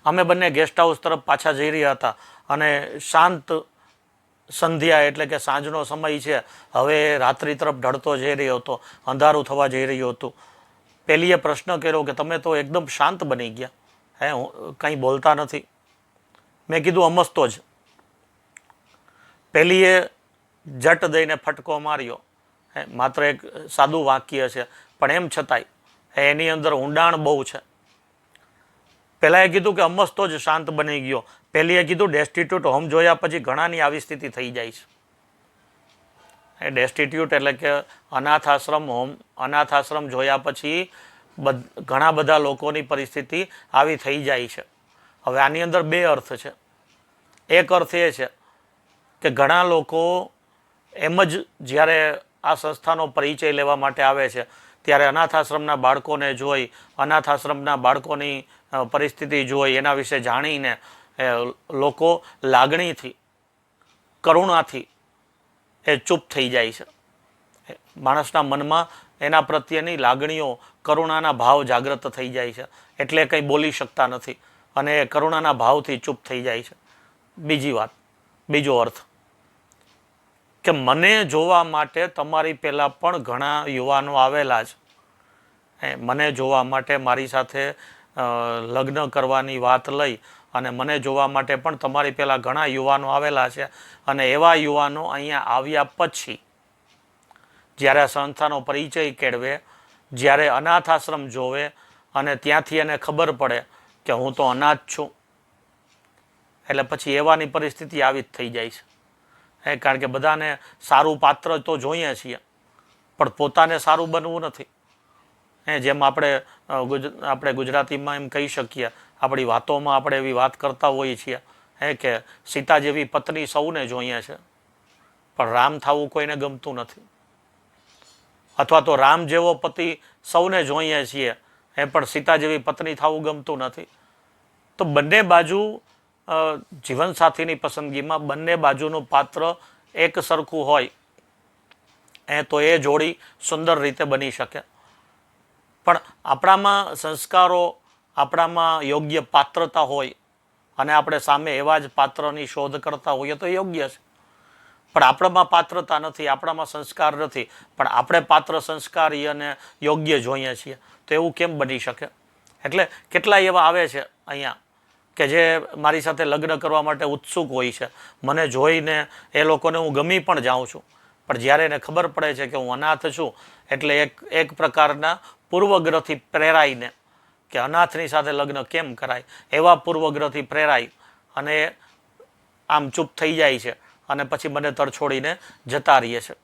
S1: અમે બંને ગેસ્ટ હાઉસ તરફ પાછા જઈ રહ્યા હતા અને શાંત સંધ્યા એટલે કે સાંજનો સમય છે. હવે રાત્રિ તરફ ઢળતો જઈ રહ્યો હતો, અંધારું થવા જઈ રહ્યું હતું. પેલીએ પ્રશ્ન કર્યો કે તમે તો એકદમ શાંત બની ગયા, કંઈ બોલતા નથી. મેં કીધું અમસ્તો જ. પેલીએ જટ દઈને ફટકો માર્યો. માત્ર એક સાદું વાક્ય છે, પણ એમ છતાંય એની અંદર ઊંડાણ બહુ છે. પહેલાં એ કીધું કે અમસ્તો જ શાંત બની ગયો. પહેલીએ કીધું ડેસ્ટિટ્યૂટ હોમ જોયા પછી ઘણાની આવી સ્થિતિ થઈ જાય છે. એ ડેસ્ટિટ્યૂટ એટલે કે અનાથ આશ્રમ હોમ, અનાથ આશ્રમ જોયા પછી ઘણા બધા લોકોની પરિસ્થિતિ આવી થઈ જાય છે. હવે આની અંદર બે અર્થ છે. એક અર્થ એ છે કે ઘણા લોકો એમ જ જ્યારે આ સંસ્થાનો પરિચય લેવા માટે આવે છે ત્યારે અનાથ આશ્રમના બાળકોને જોઈ, અનાથ આશ્રમના બાળકોની પરિસ્થિતિ જોઈ, એના વિશે જાણીને લોકો લાગણીથી, કરુણાથી એ ચૂપ થઈ જાય છે. માણસના મનમાં એના પ્રત્યેની લાગણીઓ, કરુણાના ભાવ જાગૃત થઈ જાય છે, એટલે કંઈ બોલી શકતા નથી અને એ કરુણાના ભાવથી ચૂપ થઈ જાય છે. બીજી વાત, બીજો અર્થ કે મને જોવા માટે તમારી પહેલાં પણ ઘણા યુવાનો આવેલા જ. મને જોવા માટે, મારી સાથે લગ્ન કરવાની વાત લઈ અને મને જોવા માટે પણ તમારી પહેલાં ઘણા યુવાનો આવેલા છે. અને એવા યુવાનો અહીંયા આવ્યા પછી જ્યારે આ સંસ્થાનો પરિચય કેળવે, જ્યારે અનાથ આશ્રમ જોવે અને ત્યાંથી એને ખબર પડે કે હું તો અનાથ છું, એટલે પછી એવાની પરિસ્થિતિ આવી જ થઈ જાય છે. કારણ કે બધાને સારું પાત્ર તો જોઈએ છીએ, પણ પોતાને સારું બનવું નથી. જેમ આપણે ગુજરાતીમાં એમ કહી શકીએ, આપણી વાતોમાં આપણે એવી વાત કરતા હોઈએ છીએ કે સીતા જેવી પત્ની સૌને જોઈએ છે, પણ રામ થવું કોઈને ગમતું નથી. અથવા તો રામ જેવો પતિ સૌને જોઈએ છીએ, પણ સીતા જેવી પત્ની થવું ગમતું નથી. તો બંને બાજુ જીવનસાથીની પસંદગીમાં બંને બાજુનું પાત્ર એક સરખું હોય તો એ જોડી સુંદર રીતે બની શકે. પણ આપણામાં સંસ્કારો, આપણામાં યોગ્ય પાત્રતા હોય અને આપણે સામે એવા જ પાત્રની શોધ કરતા હોઈએ તો યોગ્ય છે. પણ આપણામાં પાત્રતા નથી, આપણામાં સંસ્કાર નથી, પણ આપણે પાત્ર સંસ્કારી અને યોગ્ય જોઈએ છીએ, તો એવું કેમ બની શકે? એટલે કેટલાય એવા આવે છે અહીંયા કે જે મારી સાથે લગ્ન કરવા માટે ઉત્સુક હોય છે. મને જોઈને એ લોકોને હું ગમી પણ જાઉં છું, પણ જ્યારે એને ખબર પડે છે કે હું અનાથ છું, એટલે એક પ્રકારના પૂર્વગ્રહથી પ્રેરાઈને કે અનાથની સાથે લગ્ન કેમ કરાય, એવા પૂર્વગ્રહથી પ્રેરાઈ અને આમ ચૂપ થઈ જાય છે અને પછી મને તરછોડીને જતા રહીએ છે.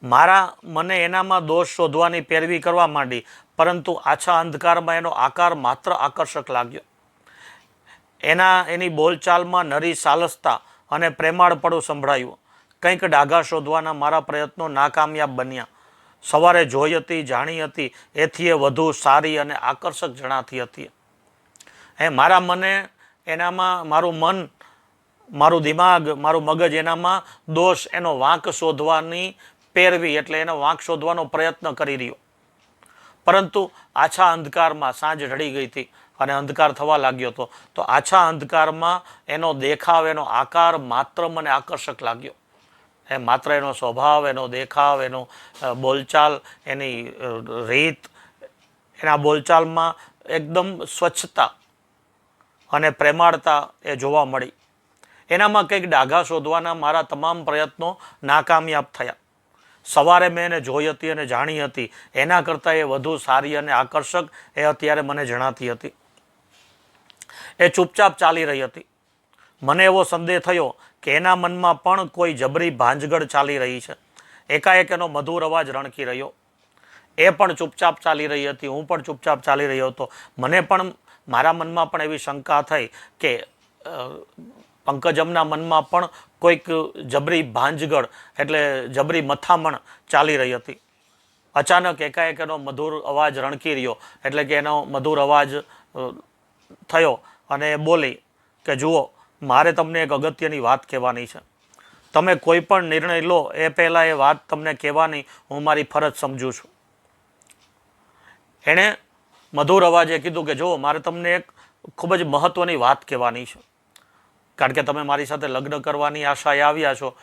S1: મારા મને એનામાં દોષ શોધવાની પેરવી કરવા માંડી, પરંતુ આછા અંધકારમાં એનો આકાર માત્ર આકર્ષક લાગ્યો. એની બોલચાલમાં નરી સાલસતા અને પ્રેમાળપણું સંભળાયું. કંઈક ડાઘા શોધવાના મારા પ્રયત્નો નાકામયાબ બન્યા. સવારે જોઈ હતી, જાણી હતી, એથી એ વધુ સારી અને આકર્ષક જણાતી હતી. મારા મને એનામાં, મારું મન, મારું દિમાગ, મારું મગજ એનામાં દોષ, એનો વાંક શોધવાની પેરવી, એટલે એનો વાંક શોધવાનો પ્રયત્ન કરી રહ્યો. પરંતુ આછા અંધકારમાં સાંજ ઢળી ગઈ હતી અને અંધકાર થવા લાગ્યો હતો, તો આછા અંધકારમાં એનો દેખાવ, એનો આકાર માત્ર મને આકર્ષક લાગ્યો. માત્ર એનો સ્વભાવ, એનો દેખાવ, એનો બોલચાલ, એની રીત, એના બોલચાલમાં એકદમ સ્વચ્છતા અને પ્રેમાળતા એ જોવા મળી. એનામાં કંઈક ડાઘા શોધવાના મારા તમામ પ્રયત્નો નાકામયાબ થયા. સવારે મેં એને જોઈ હતી અને જાણી હતી, એના કરતાં એ વધુ સારી અને આકર્ષક એ અત્યારે મને જણાતી હતી. એ ચૂપચાપ ચાલી રહી હતી. મને એવો સંદેહ થયો કે એના મનમાં પણ કોઈ જબરી ભાંજગડ ચાલી રહી છે. એકાએક એનો મધુર અવાજ રણકી રહ્યો. એ પણ ચૂપચાપ ચાલી રહી હતી, હું પણ ચૂપચાપ ચાલી રહ્યો હતો. મને પણ, મારા મનમાં પણ એવી શંકા થઈ કે પંકજમના મનમાં પણ કોઈક જબરી ભાંજગડ, એટલે જબરી મથામણ ચાલી રહી હતી. અચાનક એકાએક એનો મધુર અવાજ રણકી રહ્યો, એટલે કે એનો મધુર અવાજ થયો અને એ બોલી કે જુઓ, મારે તમને એક અગત્યની વાત કહેવાની છે. તમે કોઈ પણ નિર્ણય લો એ પહેલાં એ વાત તમને કહેવાની હું મારી ફરજ સમજું છું. એણે મધુર અવાજે કીધું કે જુઓ, મારે તમને એક ખૂબ જ મહત્ત્વની વાત કહેવાની છે. કારણ કે તમે મારી સાથે લગ્ન કરવાની આશાએ આવ્યા છો,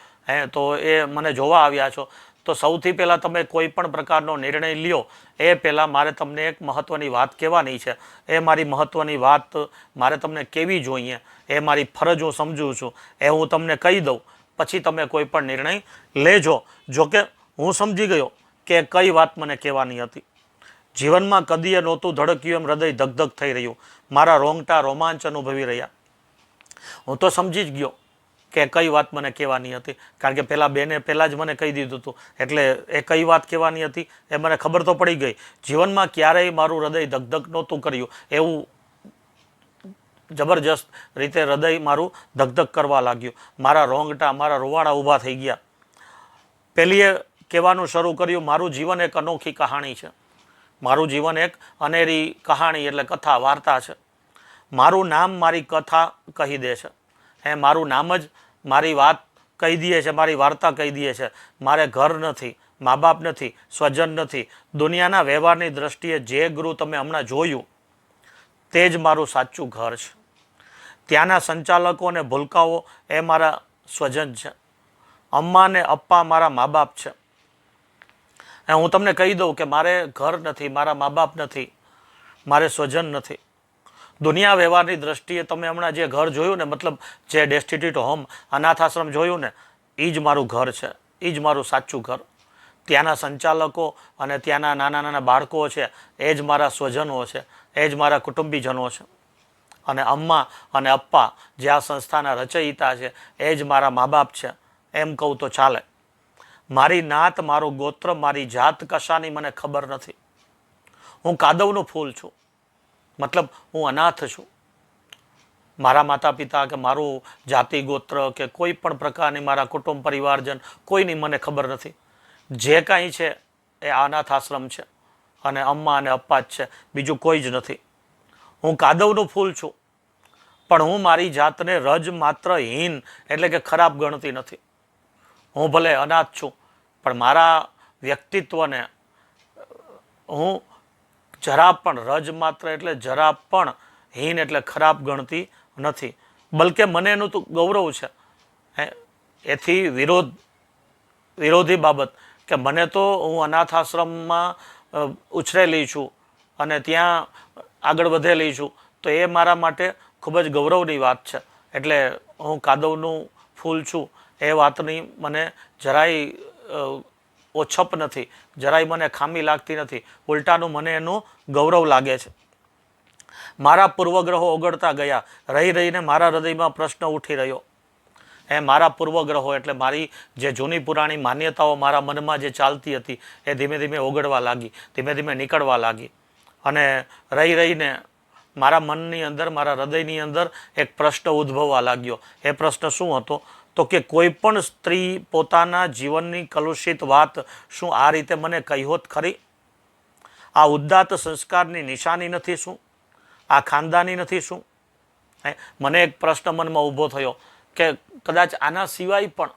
S1: તો એ મને જોવા આવ્યા છો, તો સૌથી પહેલાં તમે કોઈ પણ પ્રકારનો નિર્ણય લ્યો એ પહેલાં મારે તમને એક મહત્ત્વની વાત કહેવાની છે. એ મારી મહત્ત્વની વાત મારે તમને કહેવી જોઈએ, એ મારી ફરજ હું સમજું છું. એ હું તમને કહી દઉં, પછી તમે કોઈ પણ નિર્ણય લેજો. જોકે હું સમજી ગયો કે કઈ વાત મને કહેવાની હતી. જીવનમાં કદીએ નહોતું ધડક્યું એમ હૃદય ધગધગ થઈ રહ્યું. મારા રોંગટા રોમાંચ અનુભવી રહ્યા. હું તો સમજી જ ગયો કે કઈ વાત મને કહેવાની હતી, કારણ કે પહેલાં જ મને કહી દીધું હતું. એટલે એ કઈ વાત કહેવાની હતી એ મને ખબર તો પડી ગઈ. જીવનમાં ક્યારેય મારું હૃદય ધગધગ નહોતું કર્યું, એવું જબરજસ્ત રીતે હૃદય મારું ધગધગ કરવા લાગ્યું. મારા રોંગટા, મારા રૂવાડા ઊભા થઈ ગયા. પેલીએ કહેવાનું શરૂ કર્યું, મારું જીવન એક અનોખી કહાણી છે. મારું જીવન એક અનેરી કહાણી, એટલે કથા, વાર્તા છે. મારું નામ મારી કથા કહી દે છે. મારું નામ જ મારી વાત કહી દે છે, મારી વાર્તા કહી દે છે. મારે ઘર નથી, મા બાપ નથી, સ્વજન નથી. દુનિયાના વ્યવહારની દ્રષ્ટિએ જે ગૃહ તમે હમણાં જોયું તે જ મારું સાચું ઘર છે. ત્યાંના સંચાલકો અને ભૂલકાઓ એ મારા સ્વજન છે. અમ્મા ને અપ્પા મારા મા બાપ છે. હું તમને કહી દઉં કે મારે ઘર નથી, મારા મા બાપ નથી, મારે સ્વજન નથી. દુનિયા વ્યવહારની દ્રષ્ટિએ તમે હમણાં જે ઘર જોયું ને, મતલબ જે ડેસ્ટિટ્યુટ હોમ, અનાથ આશ્રમ જોયું ને, એ જ મારું ઘર છે, એ જ મારું સાચું ઘર. ત્યાંના સંચાલકો અને ત્યાંના નાના નાના બાળકો છે, એ જ મારા સ્વજનો છે, એ જ મારા કુટુંબીજનો છે. અને અમ્મા અને અપ્પા જે આ સંસ્થાના રચયિતા છે, એ જ મારા મા બાપ છે, એમ કહું તો ચાલે. મારી નાત, મારું ગોત્ર, મારી જાત કશાની મને ખબર નથી. હું કાદવનું ફૂલ છું, મતલબ હું અનાથ છું. મારા માતા પિતા કે મારું જાતિ ગોત્ર કે કોઈ પણ પ્રકારની મારા કુટુંબ પરિવારજન કોઈની મને ખબર નથી. જે કાંઈ છે એ અનાથ આશ્રમ છે અને અમ્મા અને અપ્પા જ છે, બીજું કોઈ જ નથી. હું કાદવનું ફૂલ છું, પણ હું મારી જાતને રજ માત્ર હીન એટલે કે ખરાબ ગણતી નથી. હું ભલે અનાથ છું, પણ મારા વ્યક્તિત્વને હું જરા પણ રજ માત્ર એટલે જરા પણ હીન એટલે ખરાબ ગણતી નથી. બલકે મને એનું તો ગૌરવ છે. એથી વિરોધી બાબત કે મને તો હું અનાથ આશ્રમમાં ઉછરેલી છું અને ત્યાં આગળ વધેલી છું, તો એ મારા માટે ખૂબ જ ગૌરવની વાત છે. એટલે હું કાદવનું ફૂલ છું એ વાતની મને જરાય ઓછપ નથી, જરાય મને ખામી લાગતી નથી. ઉલટાનું મને એનું ગૌરવ લાગે છે. મારા પૂર્વગ્રહો ઓગળતા ગયા. રહી રહીને મારા હૃદયમાં પ્રશ્ન ઉઠી રહ્યો. મારા પૂર્વગ્રહો એટલે મારી જે જૂની પુરાણી માન્યતાઓ મારા મનમાં જે ચાલતી હતી એ ધીમે ધીમે ઓગળવા લાગી, ધીમે ધીમે નીકળવા લાગી. અને રહી રહીને મારા મનની અંદર, મારા હૃદયની અંદર એક પ્રશ્ન ઉદ્ભવવા લાગ્યો. એ પ્રશ્ન શું હતો? તો કે કોઈ પણ સ્ત્રી પોતાના જીવનની કલુષિત વાત શું આ રીતે મને કહી હોત ખરી? આ ઉદ્દાત સંસ્કારની નિશાની નથી શું? આ ખાનદાની નથી શું? મને એક પ્રશ્ન મનમાં ઊભો થયો કે કદાચ આના સિવાય પણ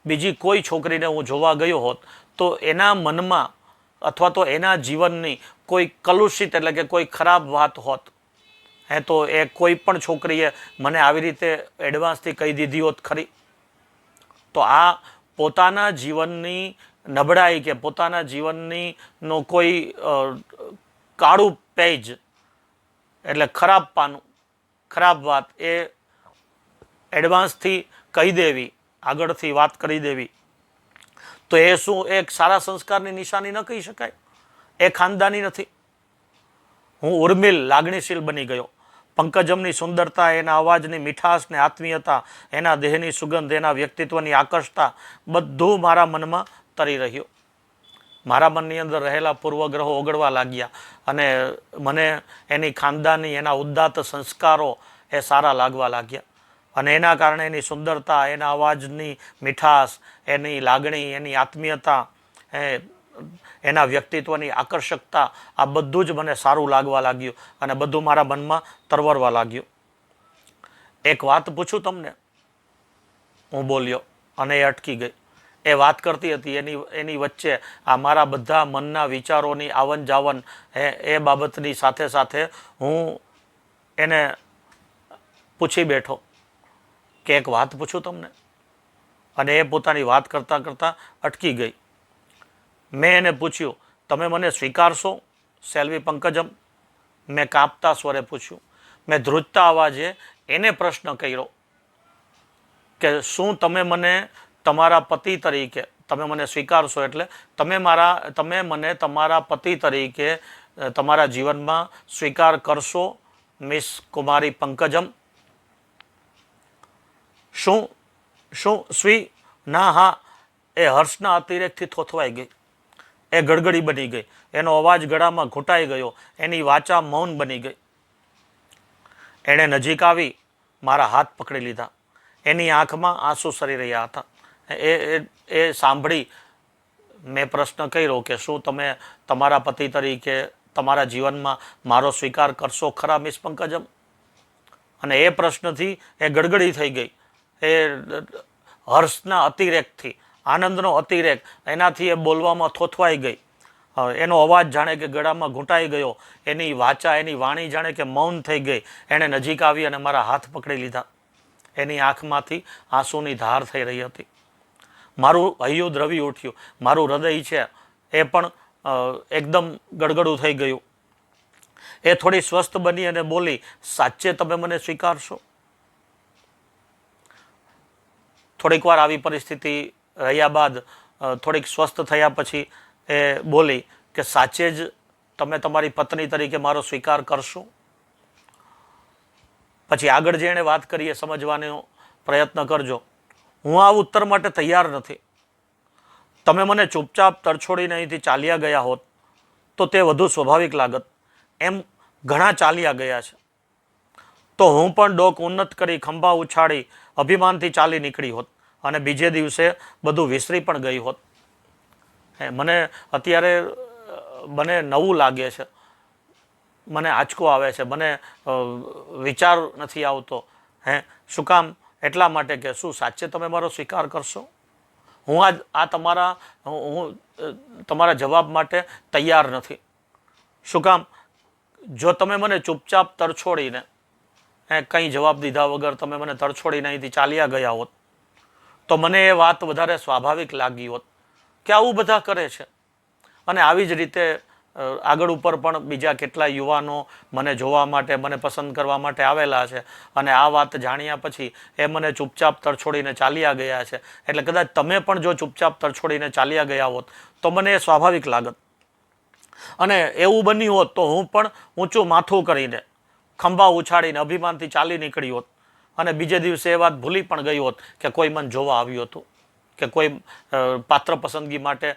S1: બીજી કોઈ છોકરીને હું જોવા ગયો હોત તો એના મનમાં અથવા તો એના જીવનની કોઈ કલુષિત એટલે કે કોઈ ખરાબ વાત હોત, તો એ કોઈ પણ છોકરીએ મને આવી રીતે એડવાન્સથી કહી દીધી હોત ખરી? તો આ પોતાના જીવનની નબળાઈ કે પોતાના જીવનની નો કોઈ કાળું પેજ એટલે ખરાબ પાનું, ખરાબ વાત એ એડવાન્સથી કહી દેવી, આગળથી વાત કરી દેવી, તો એ શું એક સારા સંસ્કારની નિશાની ન કહી શકાય? એ ખાનદાની નથી. હું ઉર્મિલ, લાગણીશીલ બની ગયો. પંકજમની સુંદરતા, એના અવાજની મીઠાશ ને આત્મીયતા, એના દેહની સુગંધ, એના વ્યક્તિત્વની આકર્ષતા બધું મારા મનમાં તરી રહ્યું. મારા મનની અંદર રહેલા પૂર્વગ્રહો ઓગળવા લાગ્યા અને મને એની ખાનદાની, એના ઉદ્દાત સંસ્કારો એ સારા લાગવા લાગ્યા. અને એના કારણે એની સુંદરતા, એના અવાજની મીઠાશ, એની લાગણી, એની આત્મીયતા, એના વ્યક્તિત્વની આકર્ષકતા, આ બધું જ મને સારું લાગવા લાગ્યું અને બધું મારા મનમાં તરવરવા લાગ્યું. એક વાત પૂછું તમને? હું બોલ્યો અને એ અટકી ગઈ. એ વાત કરતી હતી, એની વચ્ચે આ મારા બધા મનના વિચારોની આવન જાવન, એ બાબતની સાથે સાથે હું એને પૂછી બેઠો કે એક વાત પૂછું તમને? અને એ પોતાની વાત કરતાં કરતાં અટકી ગઈ. મેં એને પૂછ્યું, તમે મને સ્વીકારશો સેલ્વી પંકજમ? મેં કાંપતા સ્વરે પૂછ્યું. મેં ધ્રુજતા અવાજે એને પ્રશ્ન કર્યો કે શું તમે મને તમારા પતિ તરીકે, તમે મને સ્વીકારશો એટલે તમે મને તમારા પતિ તરીકે તમારા જીવનમાં સ્વીકાર કરશો મિસ કુમારી પંકજમ? શું ના હા. એ હર્ષના અતિરેકથી થોથવાઈ ગઈ. એ ગડગડી બની ગઈ. એનો અવાજ ગળામાં ઘૂંટાઈ ગયો. એની વાચા મૌન બની ગઈ. એણે નજીક આવી મારા હાથ પકડી લીધા. એની આંખમાં આંસુ સરી રહ્યા હતા. એ સાંભળી મેં પ્રશ્ન કર્યો કે શું તમે તમારા પતિ તરીકે તમારા જીવનમાં મારો સ્વીકાર કરશો ખરા મિસ પંકજમ? અને એ પ્રશ્નથી એ ગડગડી થઈ ગઈ. એ હર્ષના અતિરેકથી, આનંદનો અતિરેક, એનાથી એ બોલવામાં થોથવાઈ ગઈ. એનો અવાજ જાણે કે ગળામાં ઘૂંટાઈ ગયો. એની વાચા, એની વાણી જાણે કે મૌન થઈ ગઈ. એણે નજીક આવી અને મારા હાથ પકડી લીધા. એની આંખમાંથી આંસુની ધાર થઈ રહી હતી. મારું હૈયું દ્રવી ઉઠ્યું. મારું હૃદય છે એ પણ એકદમ ગડગડું થઈ ગયું. એ થોડી સ્વસ્થ બની અને બોલી, સાચે તમે મને સ્વીકારશો? થોડીક વાર આવી પરિસ્થિતિ રહ્યા બાદ, થોડીક સ્વસ્થ થયા પછી એ બોલી કે સાચે જ તમે તમારી પત્ની તરીકે મારો સ્વીકાર કરશો? પછી આગળ જે એણે વાત કરી એ સમજવાનો પ્રયત્ન કરજો. હું આ ઉત્તર માટે તૈયાર નથી. તમે મને ચૂપચાપ તરછોડીને અહીંથી ચાલ્યા ગયા હોત તો તે વધુ સ્વાભાવિક લાગત. એમ ઘણા ચાલ્યા ગયા છે તો હું પણ ડોક ઉન્નત કરી, ખંભા ઉછાળી, અભિમાનથી ચાલી નીકળી હોત અને બીજે દિવસે બધું વિસરી પણ ગઈ હોત. મને અત્યારે નવું લાગે છે. મને આંચકો આવે છે, મને વિચાર નથી આવતો. શું કામ? એટલા માટે કે શું સાચે તમે મારો સ્વીકાર કરશો? હું તમારા જવાબ માટે તૈયાર નથી. શું કામ? જો તમે મને ચૂપચાપ તરછોડીને કંઈ જવાબ દીધા વગર તમે મને તરછોડીને અહીંથી ચાલ્યા ગયા હોત તો મને એ વાત વધારે સ્વાભાવિક લાગી હોત કે આવું બધા કરે છે. અને આવી જ રીતે આગળ ઉપર પણ બીજા કેટલા યુવાનો મને જોવા માટે, મને પસંદ કરવા માટે આવેલા છે અને આ વાત જાણ્યા પછી એ મને ચૂપચાપ તરછોડીને ચાલ્યા ગયા છે. એટલે કદાચ તમે પણ જો ચૂપચાપ તરછોડીને ચાલ્યા ગયા હોત તો મને એ સ્વાભાવિક લાગત. અને એવું બન્યું હોત તો હું પણ ઊંચું માથું કરીને, ખંભા ઉછાળીને અભિમાનથી ચાલી નીકળી હોત અને બીજે દિવસે એ વાત ભૂલી પણ ગઈ હોત કે કોઈ મને જોવા આવ્યું હતું, કે કોઈ પાત્ર પસંદગી માટે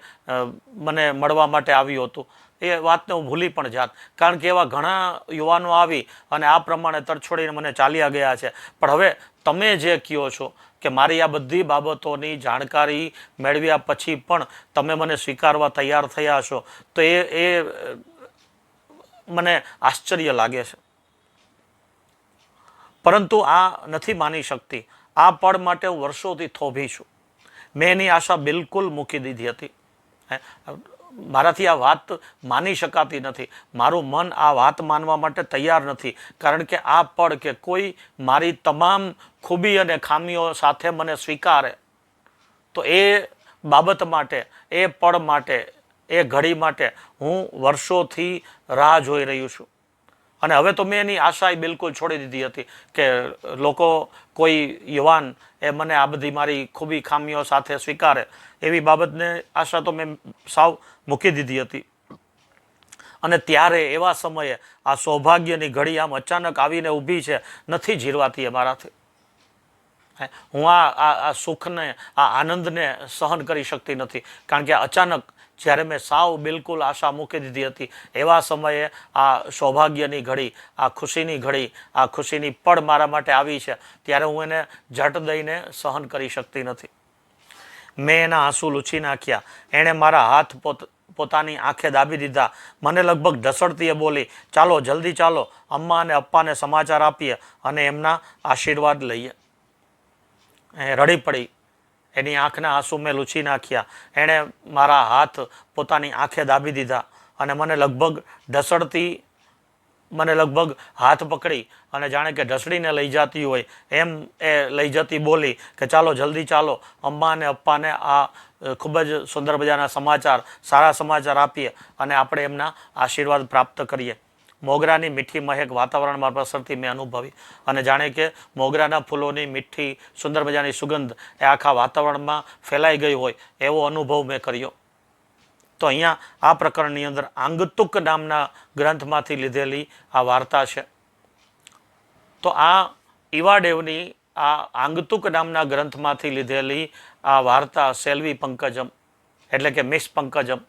S1: મને મળવા માટે આવ્યું હતું. એ વાતને હું ભૂલી પણ જાત. કારણ કે એવા ઘણા યુવાનો આવી અને આ પ્રમાણે તરછોડીને મને ચાલ્યા ગયા છે. પણ હવે તમે જે કહો છો કે મારી આ બધી બાબતોની જાણકારી મેળવ્યા પછી પણ તમે મને સ્વીકારવા તૈયાર થયા છો, તો એ મને આશ્ચર્ય લાગે છે. પરંતુ આ નથી માની શકતી. આ પળ માટે હું વર્ષોથી થોભી છું. મેં એની આશા બિલકુલ મૂકી દીધી હતી. મારાથી આ વાત માની શકાતી નથી. મારું મન આ વાત માનવા માટે તૈયાર નથી. કારણ કે આ પળ કે કોઈ મારી તમામ ખૂબી અને ખામીઓ સાથે મને સ્વીકારે, તો એ બાબત માટે, એ પળ માટે, એ ઘડી માટે હું વર્ષોથી રાહ જોઈ રહ્યો છું. અને હવે તો મેં એની આશા બિલકુલ છોડી દીધી હતી કે લોકો, કોઈ યુવાન એ મને આ બધી મારી ખૂબી ખામીઓ સાથે સ્વીકારે, એવી બાબતને આશા તો મેં સાવ મૂકી દીધી હતી. અને ત્યારે એવા સમયે આ સૌભાગ્યની ઘડી આમ અચાનક આવીને ઊભી છે, નથી જીરવાતી એ મારાથી. હું આ સુખને, આ આનંદને સહન કરી શકતી નથી. કારણ કે અચાનક જ્યારે મેં સાવ બિલકુલ આશા મૂકી દીધી હતી, એવા સમયે આ સૌભાગ્યની ઘડી, આ ખુશીની ઘડી, આ ખુશીની પળ મારા માટે આવી છે, ત્યારે હું એને ઝટ દઈને સહન કરી શકતી નથી. મેં એના આંસુ લૂછી નાખ્યા. એણે મારા હાથ પોતાની આંખે દાબી દીધા. મને લગભગ ઢસડતી એ બોલી, ચાલો જલ્દી ચાલો, અમ્મા અને અપ્પાને સમાચાર આપીએ અને એમના આશીર્વાદ લઈએ. રડી પડી. એની આંખના આંસુ મેં લૂછી નાખ્યા. એણે મારા હાથ પોતાની આંખે દાબી દીધા અને મને લગભગ ઢસડતી, મને લગભગ હાથ પકડી અને જાણે કે ઢસડીને લઈ જતી હોય એમ એ લઈ જતી બોલી કે ચાલો જલ્દી ચાલો, અમ્મા અને અપ્પાને આ ખૂબ જ સુંદર મજાના સમાચાર, સારા સમાચાર આપીએ અને આપણે એમના આશીર્વાદ પ્રાપ્ત કરીએ. મોગરાની મીઠી મહેક વાતાવરણમાં પ્રસરતી મેં અનુભવી અને જાણે કે મોગરાના ફૂલોની મીઠી સુંદર મજાની સુગંધ એ આખા વાતાવરણમાં ફેલાઈ ગઈ હોય એવો અનુભવ મેં કર્યો. તો અહીંયા આ પ્રકરણની અંદર આંગતુક નામના ગ્રંથમાંથી લીધેલી આ વાર્તા છે. તો આ ઈવાડેવની આ આંગતુક નામના ગ્રંથમાંથી લીધેલી આ વાર્તા સેલ્વી પંકજમ એટલે કે મિસ પંકજમ,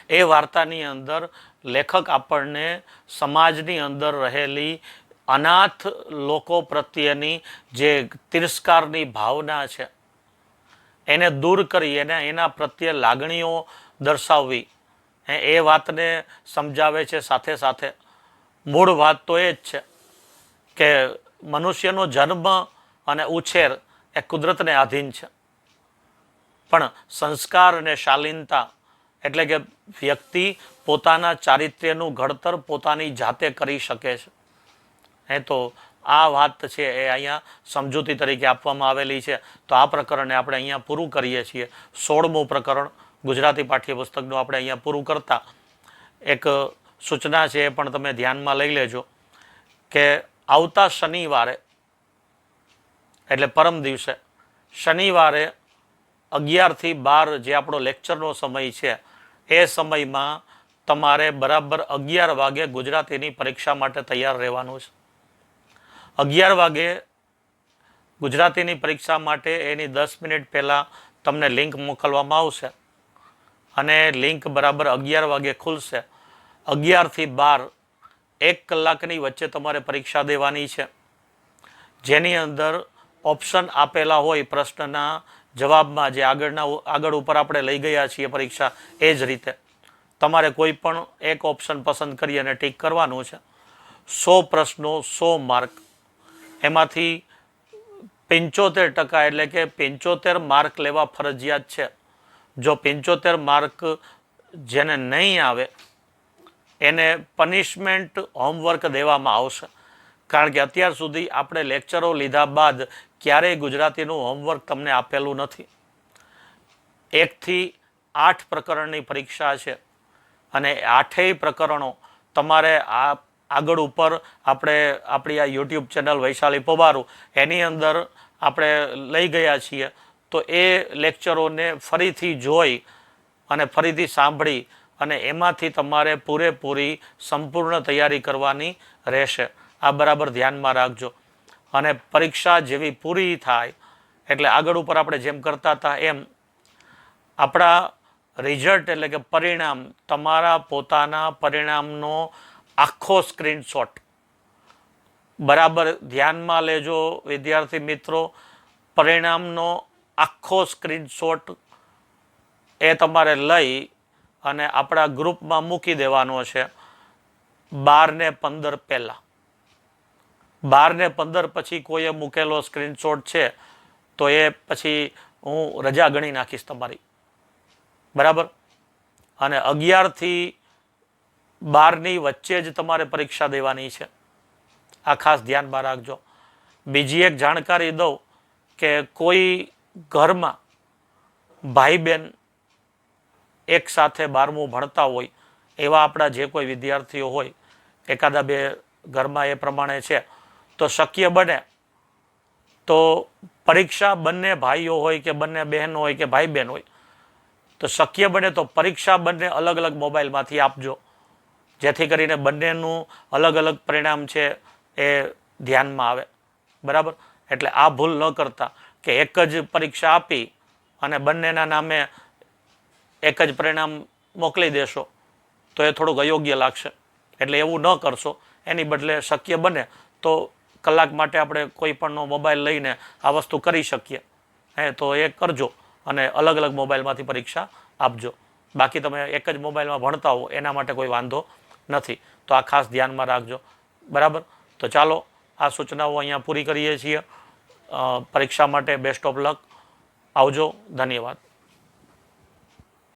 S1: એ વાર્તાની અંદર લેખક આપણને સમાજની અંદર રહેલી અનાથ લોકો પ્રત્યેની જે તિરસ્કારની ભાવના છે એને દૂર કરી, એના પ્રત્યે લાગણીઓ દર્શાવવી, એ વાતને સમજાવે છે. સાથે સાથે મૂળ વાત તો એ જ છે કે મનુષ્યનો જન્મ અને ઉછેર એ કુદરતને આધીન છે, પણ સંસ્કાર અને શાલીનતા એટલે કે વ્યક્તિ પોતાના ચારિત્ર્યનું ઘડતર પોતાની જાતે કરી શકે છે. તો આ વાત છે એ અહીંયા સમજૂતી તરીકે આપવામાં આવેલી છે. તો આ પ્રકરણને આપણે અહીંયા પૂરું કરીએ છીએ. 16મું પ્રકરણ ગુજરાતી પાઠ્યપુસ્તકનું આપણે અહીંયા પૂરું કરતા એક સૂચના છે, એ પણ તમે ધ્યાનમાં લઈ લેજો કે આવતા શનિવારે એટલે પરમ દિવસે શનિવારે 11 થી 12 જે આપણો લેક્ચરનો સમય છે, એ સમયમાં તમારે બરાબર 11 વાગે ગુજરાતીની પરીક્ષા માટે તૈયાર રહેવાનું છે. 11 વાગે ગુજરાતીની પરીક્ષા માટે એની 10 મિનિટ પહેલાં તમને લિંક મોકલવામાં આવશે અને લિંક બરાબર 11 વાગે ખુલશે. 11 થી 12 1 કલાકની વચ્ચે તમારે પરીક્ષા દેવાની છે, જેની અંદર ઓપ્શન આપેલા હોય પ્રશ્નના જવાબમાં, જે આગળ ઉપર આપણે લઈ ગયા છીએ પરીક્ષા, એ જ રીતે તમારે કોઈ પણ એક ઓપ્શન પસંદ કરી અને ટીક કરવાનું છે. 100 પ્રશ્નો 100 માર્ક, એમાંથી 75% એટલે કે 75 માર્ક લેવા ફરજિયાત છે. જો 75 માર્ક જેને નહીં આવે એને પનિશમેન્ટ હોમવર્ક દેવામાં આવશે. કારણ કે અત્યાર સુધી આપણે લેક્ચરો લીધા બાદ ક્યારેય ગુજરાતીનું હોમવર્ક તમને આપેલું નથી. 1 થી 8 પ્રકરણની પરીક્ષા છે અને 8 પ્રકરણો તમારે આગળ ઉપર આપણી આ યુટ્યુબ ચેનલ વૈશાલી પોબારું એની અંદર આપણે લઈ ગયા છીએ. તો એ લેક્ચરોને ફરીથી જોઈ અને ફરીથી સાંભળી અને એમાંથી તમારે પૂરેપૂરી સંપૂર્ણ તૈયારી કરવાની રહેશે. આ બરાબર ધ્યાનમાં રાખજો. અને પરીક્ષા જેવી પૂરી થાય એટલે આગળ ઉપર આપણે જેમ કરતા હતા એમ આપણા રિઝલ્ટ એટલે કે પરિણામ, તમારા પોતાના પરિણામનો આખો સ્ક્રીનશોટ બરાબર ધ્યાનમાં લેજો વિદ્યાર્થી મિત્રો. પરિણામનો આખો સ્ક્રીનશોટ એ તમારે લઈ અને આપણા ગ્રુપમાં મૂકી દેવાનો છે 12 ને 15 પહેલાં. 12 ને 15 પછી કોઈએ મૂકેલો સ્ક્રીનશોટ છે તો એ પછી હું રજા ગણી નાખીશ તમારી, બરાબર. અને 11 થી 12ની વચ્ચે જ તમારે પરીક્ષા દેવાની છે. આ ખાસ ધ્યાનમાં રાખજો. બીજી એક જાણકારી દઉં કે કોઈ ઘરમાં ભાઈ બહેન એક સાથે 12મું ભણતા હોય એવા આપણા જે કોઈ વિદ્યાર્થીઓ હોય, એકાદા બે ઘરમાં એ પ્રમાણે છે, તો શક્ય બને તો પરીક્ષા બંને ભાઈઓ હોય કે બંને બહેનો હોય કે ભાઈ બહેન હોય તો શક્ય બને તો પરીક્ષા બંને અલગ અલગ મોબાઈલમાંથી આપજો, જેથી કરીને બંનેનું અલગ અલગ પરિણામ છે એ ધ્યાનમાં આવે, બરાબર. એટલે આ ભૂલ ન કરતા કે એક જ પરીક્ષા આપી અને બંનેના નામે એક જ પરિણામ મોકલી દેશો તો એ થોડુંક અયોગ્ય લાગશે. એટલે એવું ન કરશો. એની બદલે શક્ય બને તો કલાક માટે આપણે કોઈ પણનો મોબાઈલ લઈને આ વસ્તુ કરી શકીએ તો એ કરજો અને અલગ અલગ મોબાઈલમાંથી પરીક્ષા આપજો. બાકી તમે એક જ મોબાઈલમાં ભણતા હો એના માટે કોઈ વાંધો નથી. તો આ ખાસ ધ્યાનમાં રાખજો, બરાબર. તો ચાલો આ સૂચનાઓ અહીંયા પૂરી કરીએ છીએ. પરીક્ષા માટે બેસ્ટ ઓફ લક. આવજો. ધન્યવાદ.